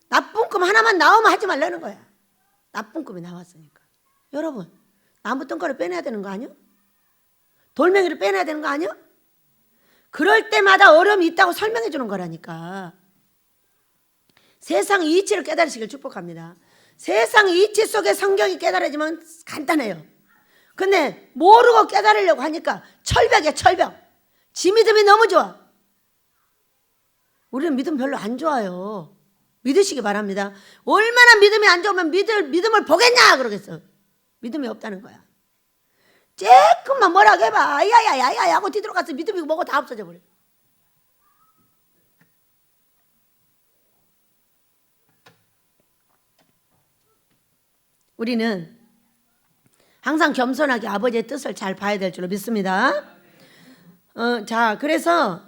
나쁜 꿈 하나만 나오면 하지 말라는 거야. 나쁜 꿈이 나왔으니까. 여러분 나무 덩어리를 빼내야 되는 거 아니요? 돌멩이를 빼내야 되는 거 아니요? 그럴 때마다 어려움이 있다고 설명해 주는 거라니까. 세상의 이치를 깨달으시길 축복합니다. 세상의 이치 속에 성경이 깨달아지면 간단해요. 근데 모르고 깨달으려고 하니까 철벽이야 철벽. 지 믿음이 너무 좋아. 우리는 믿음 별로 안 좋아요. 믿으시기 바랍니다. 얼마나 믿음이 안 좋으면 믿음을 보겠냐 그러겠어. 믿음이 없다는 거야. 조금만 뭐라고 해봐 야야야야 하고 뒤돌아가서 믿음이 뭐고 다 없어져 버려. 우리는 항상 겸손하게 아버지의 뜻을 잘 봐야 될 줄로 믿습니다. 자, 그래서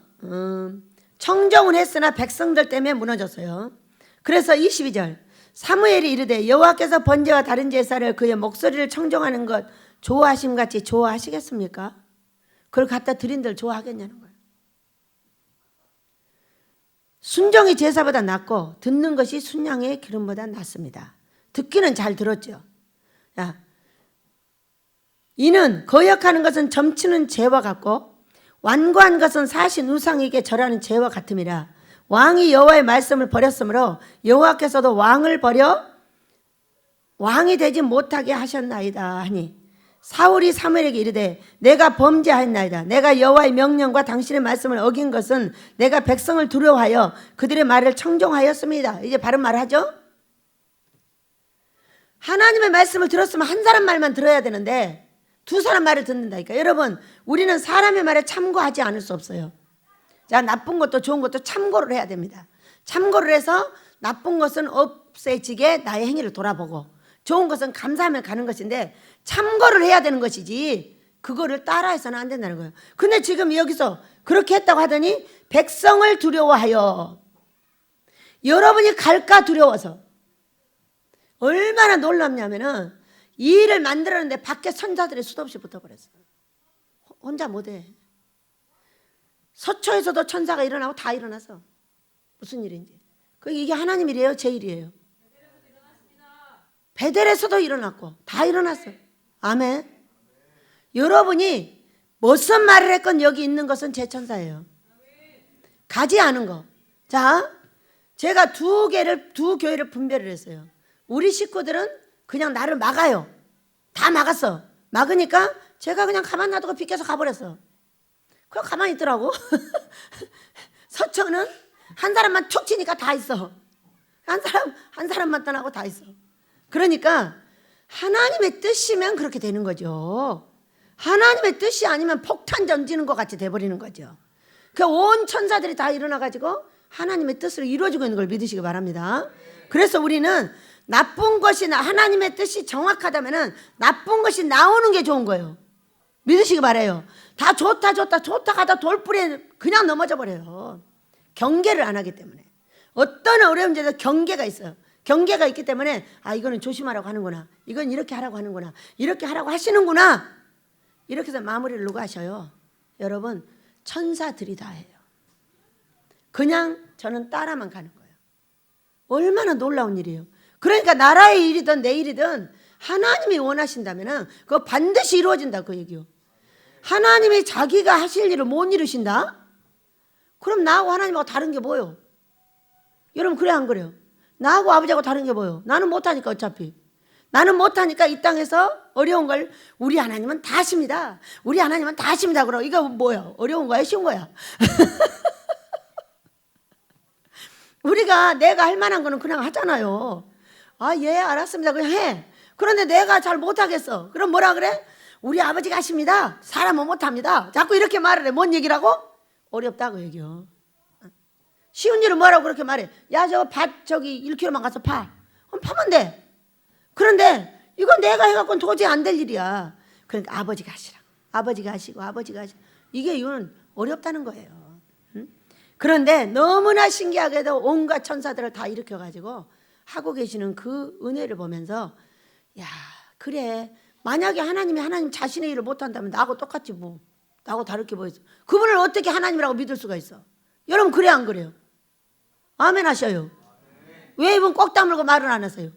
청정은 했으나 백성들 때문에 무너졌어요. 그래서 22절 사무엘이 이르되 여호와께서 번제와 다른 제사를 그의 목소리를 청정하는 것 좋아하심 같이 좋아하시겠습니까? 그걸 갖다 드린들 좋아하겠냐는 거예요. 순종이 제사보다 낫고 듣는 것이 순양의 기름보다 낫습니다. 듣기는 잘 들었죠. 야, 이는 거역하는 것은 점치는 죄와 같고 완고한 것은 사신 우상에게 절하는 죄와 같음이라. 왕이 여호와의 말씀을 버렸으므로 여호와께서도 왕을 버려 왕이 되지 못하게 하셨나이다 하니 사울이 사무엘에게 이르되 내가 범죄하였나이다. 내가 여호와의 명령과 당신의 말씀을 어긴 것은 내가 백성을 두려워하여 그들의 말을 청종하였습니다. 이제 바른 말 하죠. 하나님의 말씀을 들었으면 한 사람 말만 들어야 되는데 두 사람 말을 듣는다니까. 여러분, 우리는 사람의 말에 참고하지 않을 수 없어요. 자, 나쁜 것도 좋은 것도 참고를 해야 됩니다. 참고를 해서 나쁜 것은 없애지게 나의 행위를 돌아보고 좋은 것은 감사하며 가는 것인데 참고를 해야 되는 것이지 그거를 따라해서는 안 된다는 거예요. 근데 지금 여기서 그렇게 했다고 하더니 백성을 두려워하여, 여러분이 갈까 두려워서. 얼마나 놀랍냐면은 이 일을 만들었는데 밖에 천사들이 수도 없이 붙어버렸어요. 혼자 못해. 서초에서도 천사가 일어나고 다 일어나서 무슨 일인지. 이게 하나님 일이에요? 제 일이에요? 베델에서도 일어났고 다 일어났어요. 아멘. 여러분이 무슨 말을 했건 여기 있는 것은 제 천사예요. 가지 않은 거. 자, 제가 두 교회를 분별을 했어요. 우리 식구들은 그냥 나를 막아요. 다 막았어. 막으니까 제가 그냥 가만 놔두고 비껴서 가버렸어. 그냥 가만히 있더라고. 서초는 한 사람만 툭 치니까 다 있어. 한 사람만 떠나고 다 있어. 그러니까 하나님의 뜻이면 그렇게 되는 거죠. 하나님의 뜻이 아니면 폭탄 던지는 것 같이 돼버리는 거죠. 그 온 천사들이 다 일어나가지고 하나님의 뜻을 이루어지고 있는 걸 믿으시기 바랍니다. 그래서 우리는 나쁜 것이 하나님의 뜻이 정확하다면 나쁜 것이 나오는 게 좋은 거예요. 믿으시기 바라요. 다 좋다 하다 돌뿌리에 그냥 넘어져 버려요. 경계를 안 하기 때문에. 어떤 어려운 문제도 경계가 있어요. 경계가 있기 때문에 이거는 조심하라고 하는구나. 이건 이렇게 하라고 하는구나. 이렇게 하라고 하시는구나. 이렇게 해서 마무리를 누가 하셔요? 여러분, 천사들이 다 해요. 그냥 저는 따라만 가는 거예요. 얼마나 놀라운 일이에요. 그러니까 나라의 일이든 내 일이든 하나님이 원하신다면 그거 반드시 이루어진다 그 얘기요. 하나님이 자기가 하실 일을 못 이루신다? 그럼 나하고 하나님하고 다른 게 뭐예요? 여러분, 그래 안 그래요? 나하고 아버지하고 다른 게 뭐예요? 나는 못하니까 어차피. 나는 못하니까 이 땅에서 어려운 걸 우리 하나님은 다 하십니다. 우리 하나님은 다 하십니다. 그럼 이거 뭐야? 어려운 거야? 쉬운 거야? 우리가 내가 할 만한 거는 그냥 하잖아요. 예, 알았습니다. 그냥 해. 그런데 내가 잘 못하겠어. 그럼 뭐라 그래? 우리 아버지가 하십니다. 사람은 못합니다. 자꾸 이렇게 말을 해. 뭔 얘기라고? 어렵다고 얘기요. 쉬운 일은 뭐라고 그렇게 말해? 야, 저 밭 저기 1km만 가서 파. 그럼 파면 돼. 그런데 이건 내가 해갖고는 도저히 안 될 일이야. 그러니까 아버지가 하시라. 아버지가 하시고 아버지가 하시고. 이게 이건 어렵다는 거예요. 응? 그런데 너무나 신기하게도 온갖 천사들을 다 일으켜가지고 하고 계시는 그 은혜를 보면서 야, 그래. 만약에 하나님 자신의 일을 못한다면 나하고 똑같지 뭐. 나하고 다를 게 뭐 있어. 그분을 어떻게 하나님이라고 믿을 수가 있어. 여러분, 그래 안 그래요? 아멘 하셔요. 왜 이분 꼭 다물고 말을 안 하세요?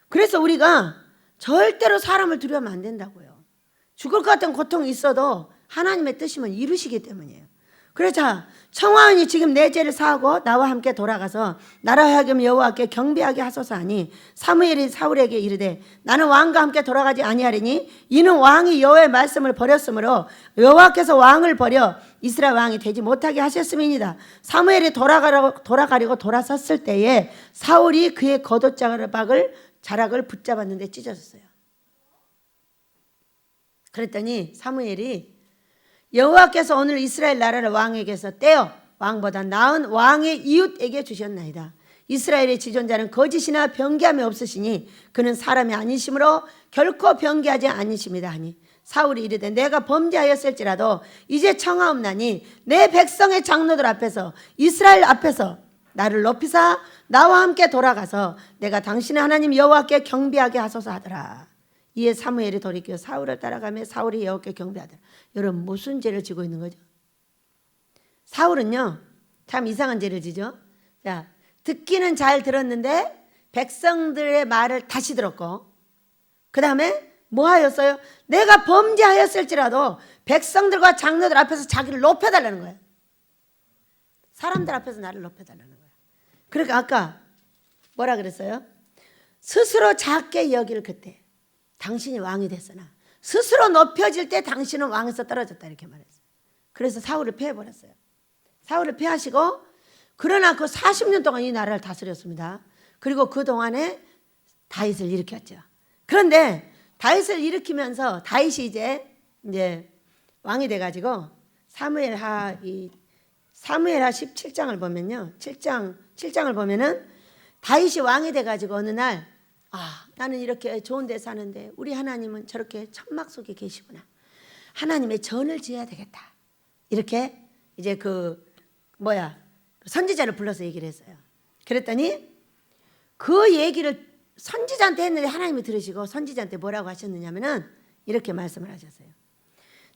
그래서 우리가 절대로 사람을 두려워하면 안 된다고요. 죽을 것 같은 고통이 있어도 하나님의 뜻이면 이루시기 때문이에요. 그래서 청하원이 지금 내 죄를 사하고 나와 함께 돌아가서 나라 하여금 여호와께 경배하게 하소서 하니 사무엘이 사울에게 이르되 나는 왕과 함께 돌아가지 아니하리니 이는 왕이 여호와의 말씀을 버렸으므로 여호와께서 왕을 버려 이스라엘 왕이 되지 못하게 하셨음이니이다. 사무엘이 돌아가려고 돌아섰을 때에 사울이 그의 겉옷자락을 붙잡았는데 찢어졌어요. 그랬더니 사무엘이 여호와께서 오늘 이스라엘 나라를 왕에게서 떼어 왕보다 나은 왕의 이웃에게 주셨나이다. 이스라엘의 지존자는 거짓이나 변개함이 없으시니 그는 사람이 아니심으로 결코 변개하지 않으십니다 하니 사울이 이르되 내가 범죄하였을지라도 이제 청하옵나니 내 백성의 장로들 앞에서 이스라엘 앞에서 나를 높이사 나와 함께 돌아가서 내가 당신의 하나님 여호와께 경배하게 하소서 하더라. 이에 사무엘이 돌이켜 사울을 따라가며 사울이 여호와께 경배하더라. 여러분 무슨 죄를 지고 있는 거죠? 사울은요 참 이상한 죄를 지죠. 자, 듣기는 잘 들었는데 백성들의 말을 다시 들었고 그 다음에 뭐 하였어요? 내가 범죄하였을지라도 백성들과 장로들 앞에서 자기를 높여달라는 거예요. 사람들 앞에서 나를 높여달라는 거예요. 그러니까 아까 뭐라 그랬어요? 스스로 작게 여길 그때 당신이 왕이 됐으나 스스로 높여질 때 당신은 왕에서 떨어졌다 이렇게 말했어요. 그래서 사울을 패해버렸어요. 사울을 패하시고 그러나 그 40년 동안 이 나라를 다스렸습니다. 그리고 그동안에 다윗을 일으켰죠. 그런데 다윗을 일으키면서 다윗이 이제 왕이 돼가지고 사무엘하 17장을 보면요, 7장을 보면은 다윗이 왕이 돼가지고 어느 날 나는 이렇게 좋은 데 사는데 우리 하나님은 저렇게 천막 속에 계시구나. 하나님의 전을 지어야 되겠다. 이렇게 이제 선지자를 불러서 얘기를 했어요. 그랬더니 그 얘기를 선지자한테 했는데 하나님이 들으시고 선지자한테 뭐라고 하셨느냐면은 이렇게 말씀을 하셨어요.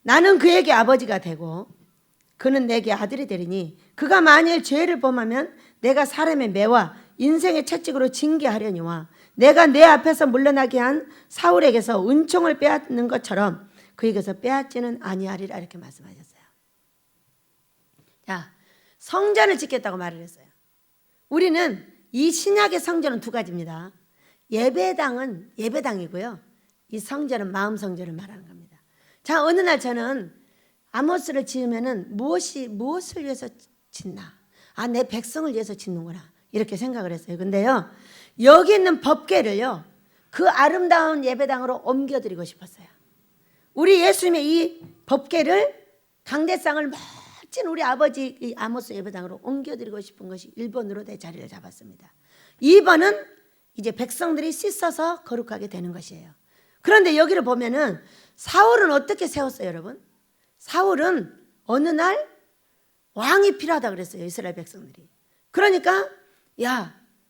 나는 그에게 아버지가 되고 그는 내게 아들이 되리니 그가 만일 죄를 범하면 내가 사람의 매와 인생의 채찍으로 징계하려니와 내가 내 앞에서 물러나게 한 사울에게서 은총을 빼앗는 것처럼 그에게서 빼앗지는 아니하리라 이렇게 말씀하셨어요. 자, 성전을 짓겠다고 말을 했어요. 우리는 이 신약의 성전은 두 가지입니다. 예배당은 예배당이고요. 이 성전은 마음 성전을 말하는 겁니다. 자, 어느 날 저는 아모스를 지으면은 무엇을 위해서 짓나? 내 백성을 위해서 짓는구나. 이렇게 생각을 했어요. 근데요, 여기 있는 법궤를요, 그 아름다운 예배당으로 옮겨드리고 싶었어요. 우리 예수님의 이 법궤를 강대상을 멋진 우리 아버지 이 아모스 예배당으로 옮겨드리고 싶은 것이 1번으로 내 자리를 잡았습니다. 2번은 이제 백성들이 씻어서 거룩하게 되는 것이에요. 그런데 여기를 보면은 사울은 어떻게 세웠어요, 여러분? 사울은 어느 날 왕이 필요하다 그랬어요, 이스라엘 백성들이. 그러니까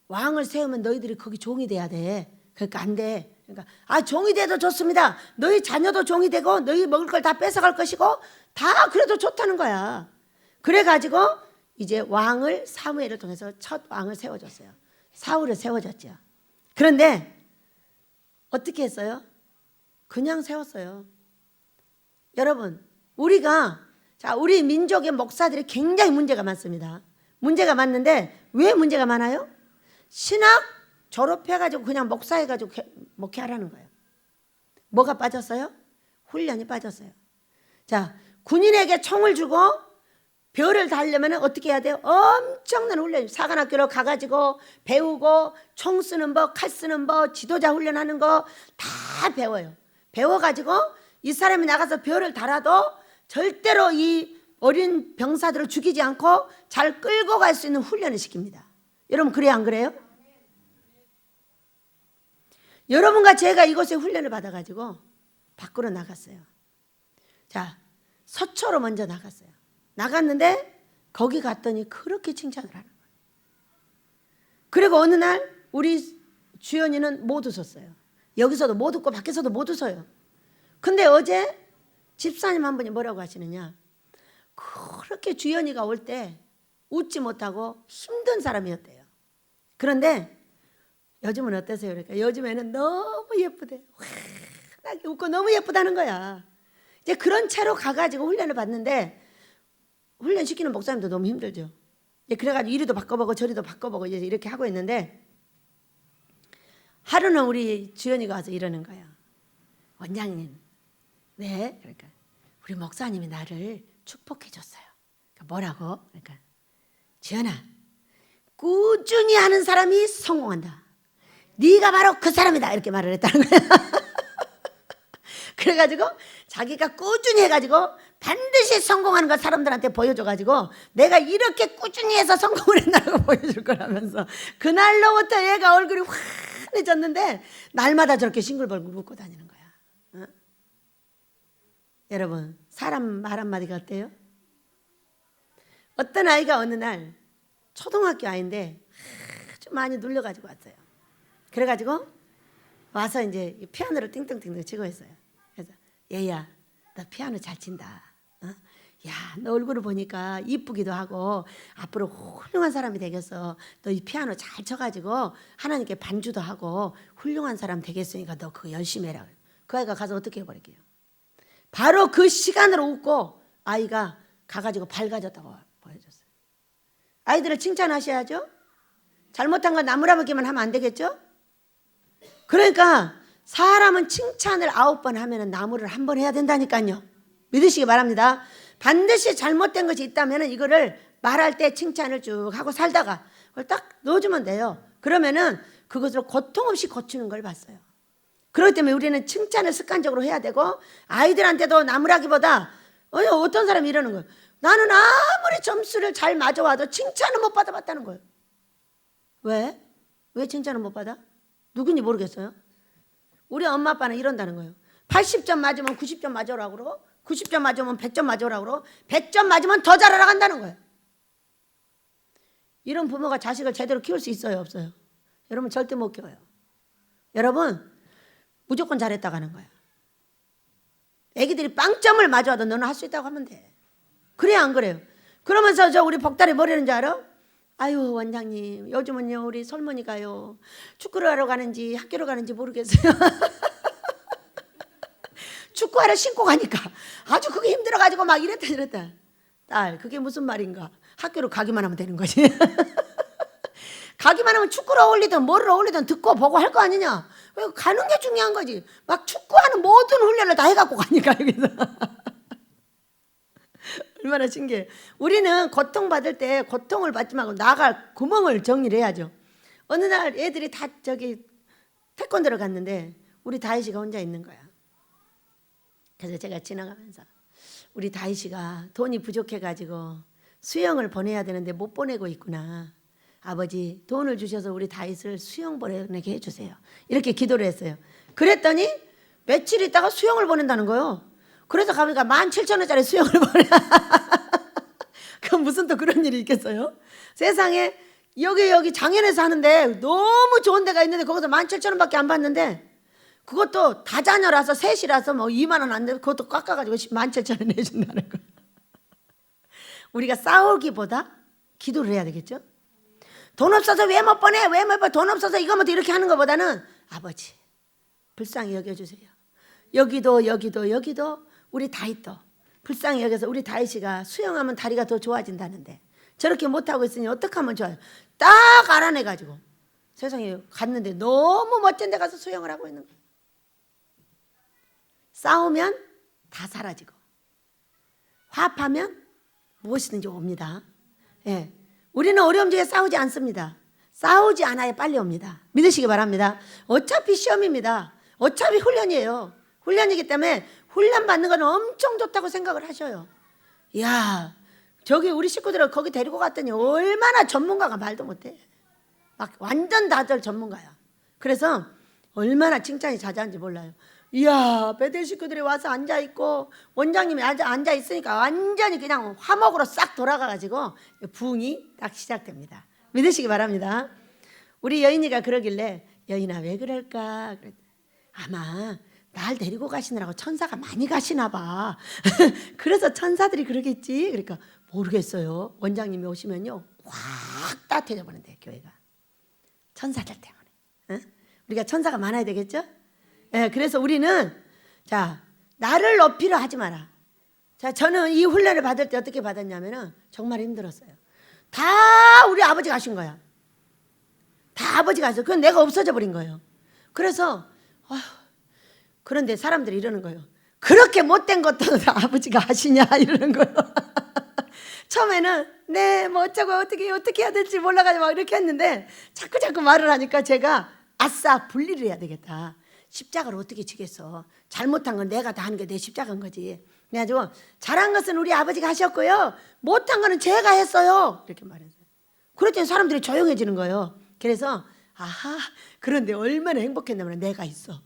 왕을 세우면 너희들이 거기 종이 돼야 돼. 그러니까 안 돼. 그러니까 종이 돼도 좋습니다. 너희 자녀도 종이 되고 너희 먹을 걸 다 뺏어갈 것이고 다 그래도 좋다는 거야. 그래가지고 이제 왕을 사무엘을 통해서 첫 왕을 세워줬어요. 사울을 세워줬죠. 그런데 어떻게 했어요? 그냥 세웠어요. 여러분, 우리 민족의 목사들이 굉장히 문제가 많습니다. 문제가 많는데 왜 문제가 많아요? 신학 졸업해가지고 그냥 목사해가지고 목회하라는 거예요. 뭐가 빠졌어요? 훈련이 빠졌어요. 자, 군인에게 총을 주고 별을 달려면 어떻게 해야 돼요? 엄청난 훈련. 사관학교로 가가지고 배우고 총 쓰는 법, 칼 쓰는 법, 지도자 훈련하는 거 다 배워요. 배워가지고 이 사람이 나가서 별을 달아도 절대로 이 어린 병사들을 죽이지 않고 잘 끌고 갈 수 있는 훈련을 시킵니다. 여러분 그래요, 안 그래요? 여러분과 제가 이곳에 훈련을 받아가지고 밖으로 나갔어요. 자, 서초로 먼저 나갔어요. 나갔는데 거기 갔더니 그렇게 칭찬을 하는 거예요. 그리고 어느 날 우리 주연이는 못 웃었어요. 여기서도 못 웃고 밖에서도 못 웃어요. 근데 어제 집사님 한 분이 뭐라고 하시느냐, 그렇게 주연이가 올 때 웃지 못하고 힘든 사람이었대요. 그런데 요즘은 어떠세요? 그러니까 요즘에는 너무 예쁘대. 환하게 웃고 너무 예쁘다는 거야. 이제 그런 채로 가가지고 훈련을 받는데 훈련시키는 목사님도 너무 힘들죠. 그래가지고 이리도 바꿔보고 저리도 바꿔보고 이제 이렇게 하고 있는데 하루는 우리 주연이가 와서 이러는 거예요. 원장님, 네? 그러니까 우리 목사님이 나를 축복해 줬어요. 그러니까 뭐라고? 그러니까 주연아, 꾸준히 하는 사람이 성공한다. 네가 바로 그 사람이다. 이렇게 말을 했다는 거야. 그래가지고 자기가 꾸준히 해가지고 반드시 성공하는 걸 사람들한테 보여줘가지고 내가 이렇게 꾸준히 해서 성공을 했나라고 보여줄 거라면서 그날로부터 얘가 얼굴이 환해졌는데 날마다 저렇게 싱글벙글 웃고 다니는 거야. 어? 여러분 사람 말 한마디가 어때요? 어떤 아이가 어느 날 초등학교 아이인데 아주 많이 눌려가지고 왔어요. 그래가지고 와서 이제 피아노를 띵띵띵띵 치고 있어요. 그래서 얘야 너 피아노 잘 친다. 어? 야, 너 얼굴을 보니까 이쁘기도 하고 앞으로 훌륭한 사람이 되겠어. 너 이 피아노 잘 쳐가지고 하나님께 반주도 하고 훌륭한 사람 되겠으니까 너 그거 열심히 해라. 그 아이가 가서 어떻게 해버릴게요? 바로 그 시간으로 웃고 아이가 가가지고 밝아졌다고 보여줬어요. 아이들을 칭찬하셔야죠. 잘못한 건 나무라먹기만 하면 안 되겠죠? 그러니까 사람은 칭찬을 9번 하면 나무를 1번 해야 된다니까요. 믿으시기 바랍니다. 반드시 잘못된 것이 있다면 이거를 말할 때 칭찬을 쭉 하고 살다가 그걸 딱 넣어주면 돼요. 그러면은 그것으로 고통 없이 고치는 걸 봤어요. 그렇기 때문에 우리는 칭찬을 습관적으로 해야 되고 아이들한테도 나무라기보다 어떤 사람이 이러는 거예요. 나는 아무리 점수를 잘 맞아와도 칭찬을 못 받아봤다는 거예요. 왜? 왜 칭찬을 못 받아? 누군지 모르겠어요. 우리 엄마 아빠는 이런다는 거예요. 80점 맞으면 90점 맞으라고 그러고 90점 맞으면 100점 맞으라고 그러고 100점 맞으면 더 잘하라 한다는 거예요. 이런 부모가 자식을 제대로 키울 수 있어요? 없어요? 여러분 절대 못 키워요. 여러분 무조건 잘했다고 하는 거야. 애기들이 빵점을 맞아도 너는 할 수 있다고 하면 돼. 그래야 안 그래요? 그러면서 우리 복달이 뭐라는지 알아? 아유 원장님 요즘은요 우리 솔머니가요 축구를 하러 가는지 학교로 가는지 모르겠어요. 축구화를 신고 가니까 아주 그게 힘들어가지고 막 이랬다 저랬다. 딸 그게 무슨 말인가? 학교로 가기만 하면 되는 거지. 가기만 하면 축구를 어울리든 뭐를 어울리든 듣고 보고 할 거 아니냐. 가는 게 중요한 거지. 막 축구하는 모든 훈련을 다 해갖고 가니까 여기서. 얼마나 신기해. 우리는 고통받을 때 고통을 받지 말고 나갈 구멍을 정리를 해야죠. 어느 날 애들이 다 태권도를 갔는데 우리 다희씨가 혼자 있는 거야. 그래서 제가 지나가면서 우리 다희씨가 돈이 부족해가지고 수영을 보내야 되는데 못 보내고 있구나. 아버지 돈을 주셔서 우리 다윗을 수영 보내게 해주세요. 이렇게 기도를 했어요. 그랬더니 며칠 있다가 수영을 보낸다는 거예요. 그래서 가보니까 17,000원짜리 수영을 보내. 그럼 무슨 또 그런 일이 있겠어요? 세상에 여기 장현에서 하는데 너무 좋은 데가 있는데 거기서 17,000원밖에 안 받는데 그것도 다자녀라서 셋이라서 뭐 2만 원 안 되고 그것도 깎아가지고 17,000원 내준다는 거예요. 우리가 싸우기보다 기도를 해야 되겠죠? 돈 없어서 왜 못 보내? 왜 못 보내? 돈 없어서 이거 뭐 이렇게 하는 것보다는 아버지 불쌍히 여겨주세요. 여기도 우리 다윗도 불쌍히 여겨서 우리 다윗이가 수영하면 다리가 더 좋아진다는데 저렇게 못하고 있으니 어떻게 하면 좋아요? 딱 알아내가지고 세상에 갔는데 너무 멋진 데 가서 수영을 하고 있는 거예요. 싸우면 다 사라지고 화합하면 무엇이든지 옵니다. 예. 우리는 어려움 중에 싸우지 않습니다. 싸우지 않아야 빨리 옵니다. 믿으시기 바랍니다. 어차피 시험입니다. 어차피 훈련이에요. 훈련이기 때문에 훈련 받는 건 엄청 좋다고 생각을 하셔요. 이야, 저기 우리 식구들을 거기 데리고 갔더니 얼마나 전문가가 말도 못해. 막 완전 다들 전문가야. 그래서 얼마나 칭찬이 자자한지 몰라요. 이야, 베델 식구들이 와서 앉아있고 원장님이 앉아있으니까 완전히 그냥 화목으로 싹 돌아가가지고 부흥이 딱 시작됩니다. 믿으시기 바랍니다. 우리 여인이가 그러길래 여인아 왜 그럴까? 아마 날 데리고 가시느라고 천사가 많이 가시나 봐. 그래서 천사들이 그러겠지. 그러니까 모르겠어요. 원장님이 오시면요 확 따뜻해져 버린대 교회가. 천사들 때문에. 응? 우리가 천사가 많아야 되겠죠? 예, 그래서 우리는 자 나를 높이려 하지 마라. 자 저는 이 훈련을 받을 때 어떻게 받았냐면은 정말 힘들었어요. 다 우리 아버지가 하신 거야. 다 아버지가 하셨어. 그건 내가 없어져 버린 거예요. 그래서 그런데 사람들이 이러는 거예요. 그렇게 못된 것도 다 아버지가 하시냐 이러는 거예요. 처음에는 네 뭐 어떻게 해야 될지 몰라가지고 막 이렇게 했는데 자꾸 말을 하니까 제가 아싸 분리를 해야 되겠다. 십자가를 어떻게 지겠어. 잘못한 건 내가 다 하는 게 내 십자가인 거지. 그래가지고 잘한 것은 우리 아버지가 하셨고요, 못한 거는 제가 했어요, 이렇게 말했어요. 그랬더니 사람들이 조용해지는 거예요. 그래서 아하, 그런데 얼마나 행복했냐면 내가 있어.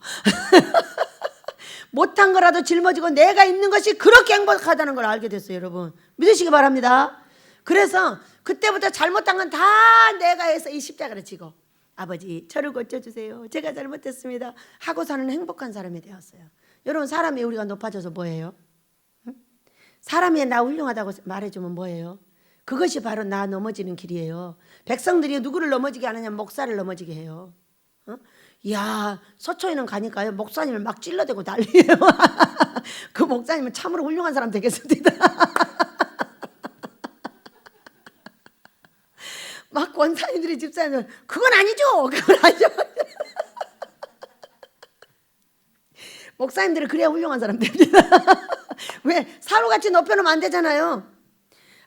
못한 거라도 짊어지고 내가 있는 것이 그렇게 행복하다는 걸 알게 됐어요. 여러분 믿으시기 바랍니다. 그래서 그때부터 잘못한 건 다 내가 해서 이 십자가를 지고 아버지 저를 고쳐주세요, 제가 잘못했습니다 하고 사는 행복한 사람이 되었어요. 여러분 사람이 우리가 높아져서 뭐예요? 응? 사람이 나 훌륭하다고 말해주면 뭐예요? 그것이 바로 나 넘어지는 길이에요. 백성들이 누구를 넘어지게 하느냐, 목사를 넘어지게 해요. 이야, 서초에는 가니까요 목사님을 막 찔러대고 난리예요. 그 목사님은 참으로 훌륭한 사람 되겠습니다. 막 권사님들이 집사님들 그건 아니죠, 그건 아니죠. 목사님들은 그래야 훌륭한 사람 됩니다. 왜? 사로같이 높여놓으면 안 되잖아요.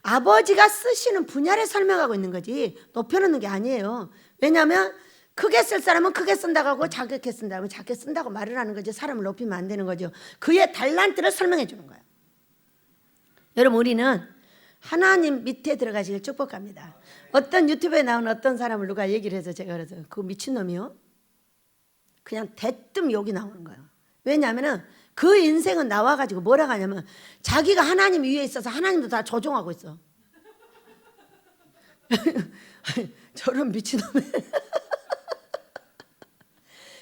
아버지가 쓰시는 분야를 설명하고 있는 거지 높여놓는 게 아니에요. 왜냐하면 크게 쓸 사람은 크게 쓴다고 하고 작게 쓴다고 하면 작게 쓴다고 말을 하는 거지, 사람을 높이면 안 되는 거죠. 그의 달란트를 설명해 주는 거예요. 여러분 우리는 하나님 밑에 들어가시길 축복합니다. 어떤 유튜브에 나온 어떤 사람을 누가 얘기를 해서 제가 그래서 그 미친놈이요, 그냥 대뜸 욕이 나오는 거예요. 왜냐하면 그 인생은 나와가지고 뭐라고 하냐면 자기가 하나님 위에 있어서 하나님도 다 조종하고 있어. 저런 미친놈이.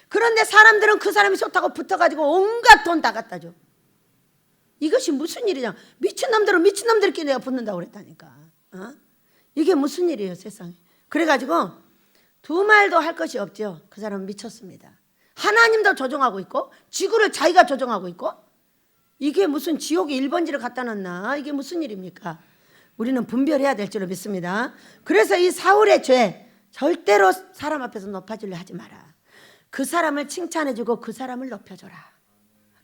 그런데 사람들은 그 사람이 좋다고 붙어가지고 온갖 돈 다 갖다 줘. 이것이 무슨 일이냐. 미친놈들은 미친놈들끼리 내가 붙는다고 그랬다니까. 이게 무슨 일이에요 세상에. 그래가지고 두 말도 할 것이 없죠. 그 사람은 미쳤습니다. 하나님도 조종하고 있고 지구를 자기가 조종하고 있고, 이게 무슨 지옥에 1번지를 갖다 놨나, 이게 무슨 일입니까? 우리는 분별해야 될 줄로 믿습니다. 그래서 이 사울의 죄, 절대로 사람 앞에서 높아지려 하지 마라. 그 사람을 칭찬해주고 그 사람을 높여줘라.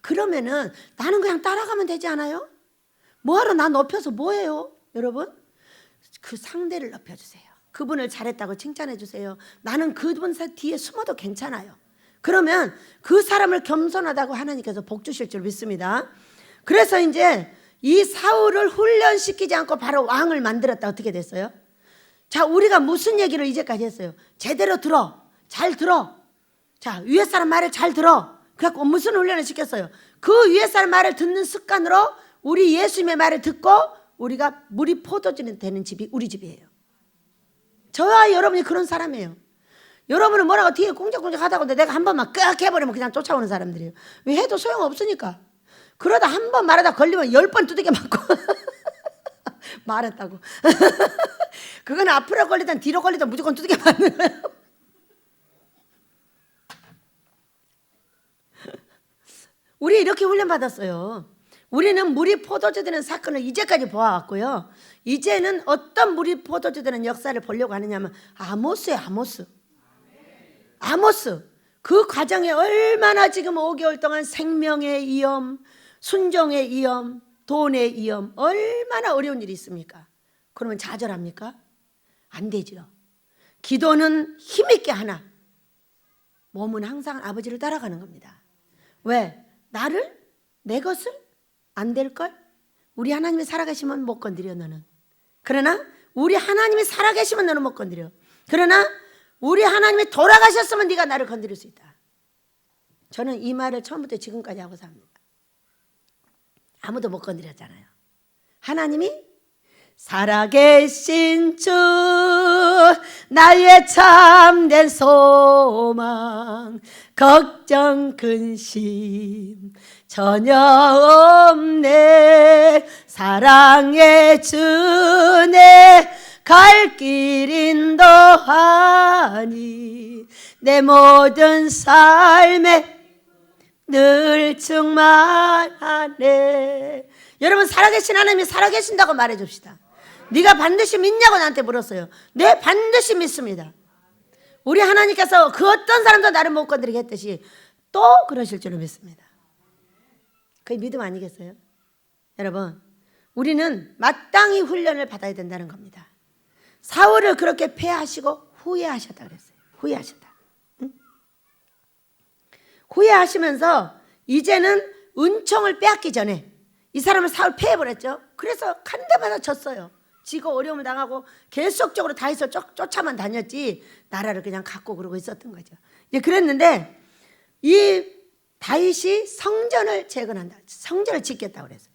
그러면은 나는 그냥 따라가면 되지 않아요? 뭐하러 나 높여서 뭐해요? 여러분 그 상대를 높여주세요. 그분을 잘했다고 칭찬해주세요. 나는 그분 뒤에 숨어도 괜찮아요. 그러면 그 사람을 겸손하다고 하나님께서 복 주실 줄 믿습니다. 그래서 이제 이 사울을 훈련시키지 않고 바로 왕을 만들었다. 어떻게 됐어요? 자, 우리가 무슨 얘기를 이제까지 했어요? 제대로 들어, 잘 들어. 자, 위에 사람 말을 잘 들어. 그래갖고 무슨 훈련을 시켰어요? 그 위에 사람 말을 듣는 습관으로 우리 예수님의 말을 듣고 우리가 물이 포도주는 되는 집이 우리 집이에요. 저와 여러분이 그런 사람이에요. 여러분은 뭐라고 뒤에 꽁적꽁적 하다고 내가 한 번만 끄악 해버리면 그냥 쫓아오는 사람들이에요. 왜 해도 소용없으니까. 그러다 한 번 말하다 걸리면 10번 두들겨 맞고 말했다고. 그건 앞으로 걸리든 뒤로 걸리든 무조건 두들겨 맞는 거예요. 우리 이렇게 훈련받았어요. 우리는 물이 포도주 되는 사건을 이제까지 보아왔고요. 이제는 어떤 물이 포도주 되는 역사를 보려고 하느냐면 아모스예요. 아모스. 그 과정에 얼마나 지금 5개월 동안 생명의 위험, 순종의 위험, 돈의 위험, 얼마나 어려운 일이 있습니까? 그러면 좌절합니까? 안 되죠. 기도는 힘있게 하나, 몸은 항상 아버지를 따라가는 겁니다. 왜? 나를? 내 것을? 안 될걸? 우리 하나님이 살아계시면 못 건드려 너는. 그러나 우리 하나님이 살아계시면 너는 못 건드려. 그러나 우리 하나님이 돌아가셨으면 네가 나를 건드릴 수 있다. 저는 이 말을 처음부터 지금까지 하고 삽니다. 아무도 못 건드렸잖아요. 하나님이 살아계신 주 나의 참된 소망 걱정 근심 전혀 없네 사랑의 주내 갈 길 인도하니 내 모든 삶에 늘 충만하네. 여러분 살아계신 하나님이 살아계신다고 말해줍시다. 네가 반드시 믿냐고 나한테 물었어요. 네, 반드시 믿습니다. 우리 하나님께서 그 어떤 사람도 나를 못 건드리게 했듯이 또 그러실 줄을 믿습니다. 그게 믿음 아니겠어요? 여러분 우리는 마땅히 훈련을 받아야 된다는 겁니다. 사울을 그렇게 폐하시고 후회하셨다 그랬어요. 후회하셨다. 응? 후회하시면서 이제는 은총을 빼앗기 전에 이 사람을 사울 패해버렸죠. 그래서 간 데마다 졌어요. 지고 어려움을 당하고 계속적으로 다윗을 쫓아만 다녔지 나라를 그냥 갖고 그러고 있었던 거죠. 이제 그랬는데 이 다윗이 성전을 재건한다. 성전을 짓겠다고 그랬어요.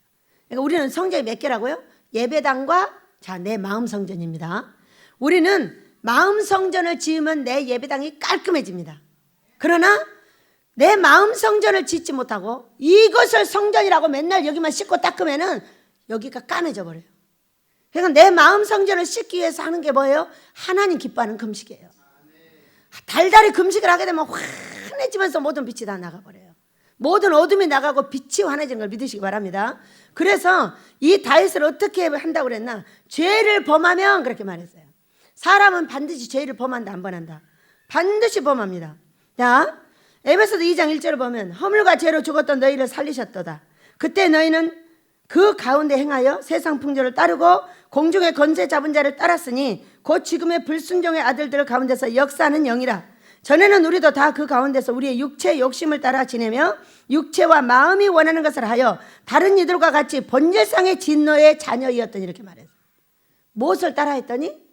그러니까 우리는 성전이 몇 개라고요? 예배당과 내 마음 성전입니다. 우리는 마음 성전을 지으면 내 예배당이 깔끔해집니다. 그러나 내 마음 성전을 짓지 못하고 이것을 성전이라고 맨날 여기만 씻고 닦으면은 여기가 까매져 버려요. 그러니까 내 마음 성전을 씻기 위해서 하는 게 뭐예요? 하나님 기뻐하는 금식이에요. 달달이 금식을 하게 되면 환해지면서 모든 빛이 다 나가버려요. 모든 어둠이 나가고 빛이 환해지는 걸 믿으시기 바랍니다. 그래서 이 다윗을 어떻게 한다고 그랬나? 죄를 범하면 그렇게 말했어요. 사람은 반드시 죄를 범한다 안 범한다? 반드시 범합니다. 자, 에베소서 2장 1절을 보면 허물과 죄로 죽었던 너희를 살리셨도다. 그때 너희는 그 가운데 행하여 세상 풍조를 따르고 공중의 권세 잡은 자를 따랐으니 곧 지금의 불순종의 아들들 가운데서 역사하는 영이라. 전에는 우리도 다 그 가운데서 우리의 육체의 욕심을 따라 지내며 육체와 마음이 원하는 것을 하여 다른 이들과 같이 본질상의 진노의 자녀이었더니 이렇게 말했어요. 무엇을 따라했더니?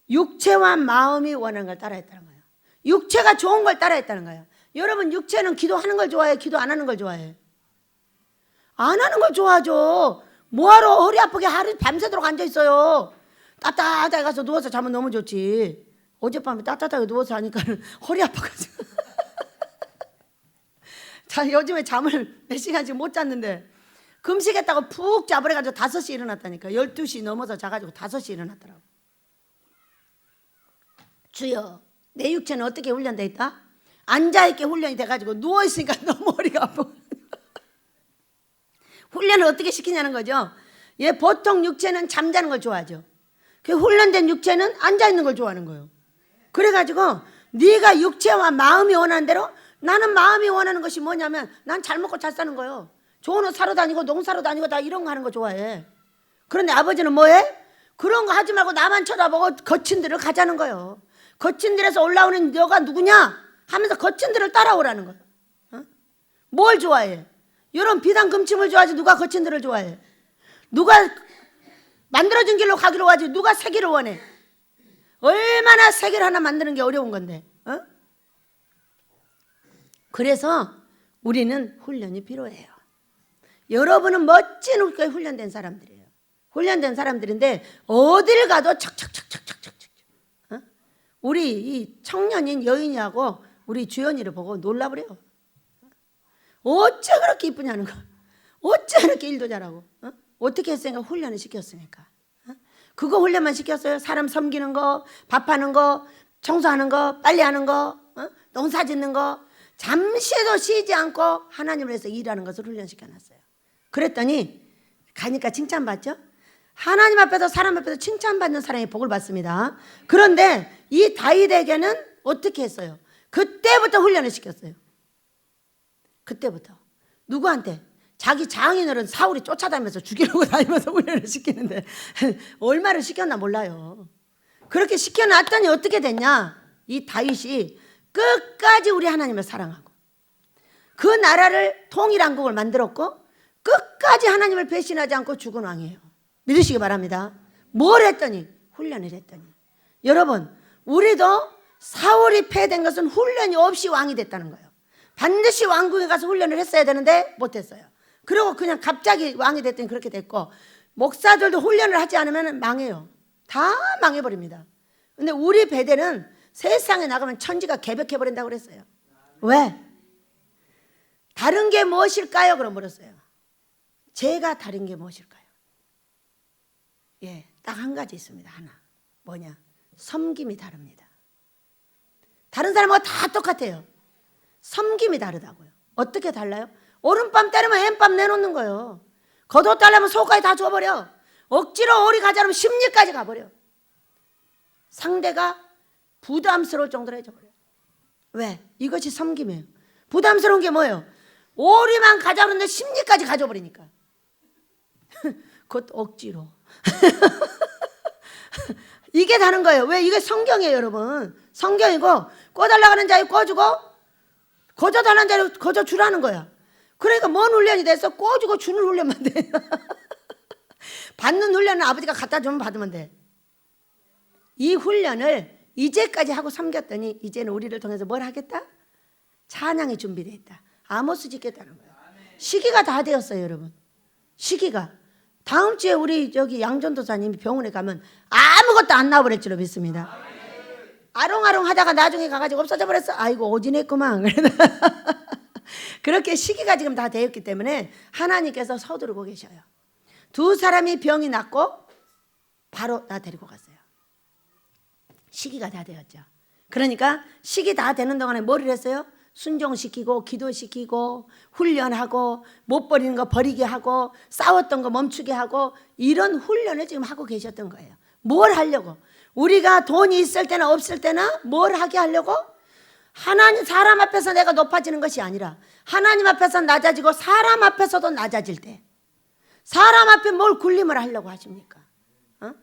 육체와 마음이 원하는 걸 따라했다는 거예요. 육체가 좋은 걸 따라했다는 거예요. 여러분 육체는 기도하는 걸 좋아해요? 기도 안 하는 걸 좋아해요? 안 하는 걸 좋아하죠. 뭐하러 허리 아프게 하루 밤새도록 앉아있어요. 따뜻하게 가서 누워서 자면 너무 좋지. 어젯밤에 따뜻하게 누워서 하니까 허리 아파가지고 자, 요즘에 잠을 몇 시간씩 못 잤는데 금식했다고 푹 자버려가지고 5시 일어났다니까. 12시 넘어서 자가지고 5시 일어났더라고. 주여, 내 육체는 어떻게 훈련돼 있다? 앉아있게 훈련이 돼가지고 누워있으니까 너무 허리가 아파. 훈련을 어떻게 시키냐는 거죠. 예, 보통 육체는 잠자는 걸 좋아하죠. 그 훈련된 육체는 앉아있는 걸 좋아하는 거예요. 그래가지고 네가 육체와 마음이 원하는 대로, 나는 마음이 원하는 것이 뭐냐면 난 잘 먹고 잘 사는 거예요. 좋은 옷 사러 다니고 농사로 다니고 다 이런 거 하는 거 좋아해. 그런데 아버지는 뭐해? 그런 거 하지 말고 나만 쳐다보고 거친 데를 가자는 거예요. 거친 데에서 올라오는 너가 누구냐 하면서 거친 데를 따라오라는 거예요. 어? 뭘 좋아해? 여러분 비단 금침을 좋아하지 누가 거친 데를 좋아해? 누가 만들어진 길로 가기로 하지 누가 세기를 원해? 얼마나 세계를 하나 만드는 게 어려운 건데. 어? 그래서 우리는 훈련이 필요해요. 여러분은 멋진 훈련된 사람들이에요. 훈련된 사람들인데 어딜 가도 척척척척척척. 어? 우리 이 청년인 여인이하고 우리 주연이를 보고 놀라버려요. 어째 그렇게 이쁘냐는 거. 어째 그렇게 일도 잘하고. 어? 어떻게 했으니까 훈련을 시켰으니까. 그거 훈련만 시켰어요. 사람 섬기는 거, 밥하는 거, 청소하는 거, 빨래하는 거, 농사 짓는 거, 잠시도 쉬지 않고 하나님을 위해서 일하는 것을 훈련시켜놨어요. 그랬더니 가니까 칭찬받죠. 하나님 앞에서 사람 앞에서 칭찬받는 사람이 복을 받습니다. 그런데 이 다윗에게는 어떻게 했어요? 그때부터 훈련을 시켰어요. 그때부터. 누구한테? 자기 장인어른 사울이 쫓아다니면서 죽이려고 다니면서 훈련을 시키는데 얼마를 시켰나 몰라요. 그렇게 시켜놨더니 어떻게 됐냐? 이 다윗이 끝까지 우리 하나님을 사랑하고 그 나라를 통일왕국을 만들었고 끝까지 하나님을 배신하지 않고 죽은 왕이에요. 믿으시기 바랍니다. 뭘 했더니? 훈련을 했더니. 여러분 우리도 사울이 패된 것은 훈련이 없이 왕이 됐다는 거예요. 반드시 왕궁에 가서 훈련을 했어야 되는데 못했어요. 그리고 그냥 갑자기 왕이 됐더니 그렇게 됐고, 목사들도 훈련을 하지 않으면 망해요. 다 망해버립니다. 근데 우리 베델은 세상에 나가면 천지가 개벽해버린다고 그랬어요. 왜? 다른 게 무엇일까요? 그럼 물었어요. 죄가 다른 게 무엇일까요? 예, 딱 한 가지 있습니다. 하나. 뭐냐? 섬김이 다릅니다. 다른 사람하고 다 똑같아요. 섬김이 다르다고요. 어떻게 달라요? 오른밤 때리면 왼밤 내놓는 거예요. 겉옷 달라면 속까지 다 줘버려. 억지로 어리 가자면 심리까지 가버려. 상대가 부담스러울 정도로 해줘버려요. 왜? 이것이 섬김이에요. 부담스러운 게 뭐예요? 오리만 가자는데 심리까지 가져버리니까. 그것 억지로. 이게 다른 거예요. 왜? 이게 성경이에요, 여러분. 성경이고, 꿔달라고 하는 자에 꿔주고, 거저달라는 자에 거저 주라는 거야. 그러니까 뭔 훈련이 됐어? 꼬주고 주는 훈련만 돼. 받는 훈련은 아버지가 갖다 주면 받으면 돼. 이 훈련을 이제까지 하고 섬겼더니 이제는 우리를 통해서 뭘 하겠다? 찬양이 준비되어 있다. 아모스 짓겠다는 거예요. 시기가 다 되었어요, 여러분. 시기가. 다음 주에 우리 여기 양전도사님이 병원에 가면 아무것도 안 나와버릴 줄로 믿습니다. 아롱아롱 하다가 나중에 가가지고 없어져 버렸어. 아이고 오진했구만. 그렇게 시기가 지금 다 되었기 때문에 하나님께서 서두르고 계셔요. 두 사람이 병이 났고 바로 나 데리고 갔어요. 시기가 다 되었죠. 그러니까 시기 다 되는 동안에 뭐를 했어요? 순종시키고 기도시키고 훈련하고 못 버리는 거 버리게 하고 싸웠던 거 멈추게 하고 이런 훈련을 지금 하고 계셨던 거예요. 뭘 하려고? 우리가 돈이 있을 때나 없을 때나 뭘 하게 하려고? 하나님 사람 앞에서 내가 높아지는 것이 아니라 하나님 앞에서 낮아지고 사람 앞에서도 낮아질 때 사람 앞에 뭘 굴림을 하려고 하십니까? 어?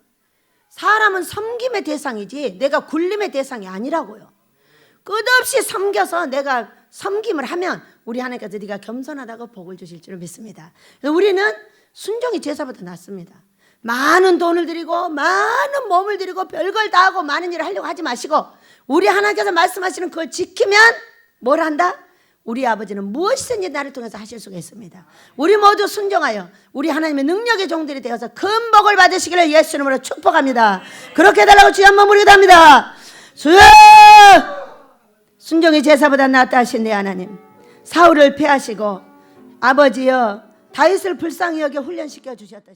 사람은 섬김의 대상이지 내가 굴림의 대상이 아니라고요. 끝없이 섬겨서 내가 섬김을 하면 우리 하나님께서 네가 겸손하다고 복을 주실 줄 믿습니다. 우리는 순종이 제사보다 낫습니다. 많은 돈을 들이고 많은 몸을 들이고 별걸 다 하고 많은 일을 하려고 하지 마시고 우리 하나님께서 말씀하시는 그걸 지키면 뭘 한다? 우리 아버지는 무엇이든지 나를 통해서 하실 수가 있습니다. 우리 모두 순종하여 우리 하나님의 능력의 종들이 되어서 큰 복을 받으시기를 예수 이름으로 축복합니다. 그렇게 해달라고 주여 한번 부르겠답니다. 주여! 순종이 제사보다 낫다 하신 내 하나님, 사울을 패하시고 아버지여 다윗을 불쌍히 여겨 훈련시켜 주셨다.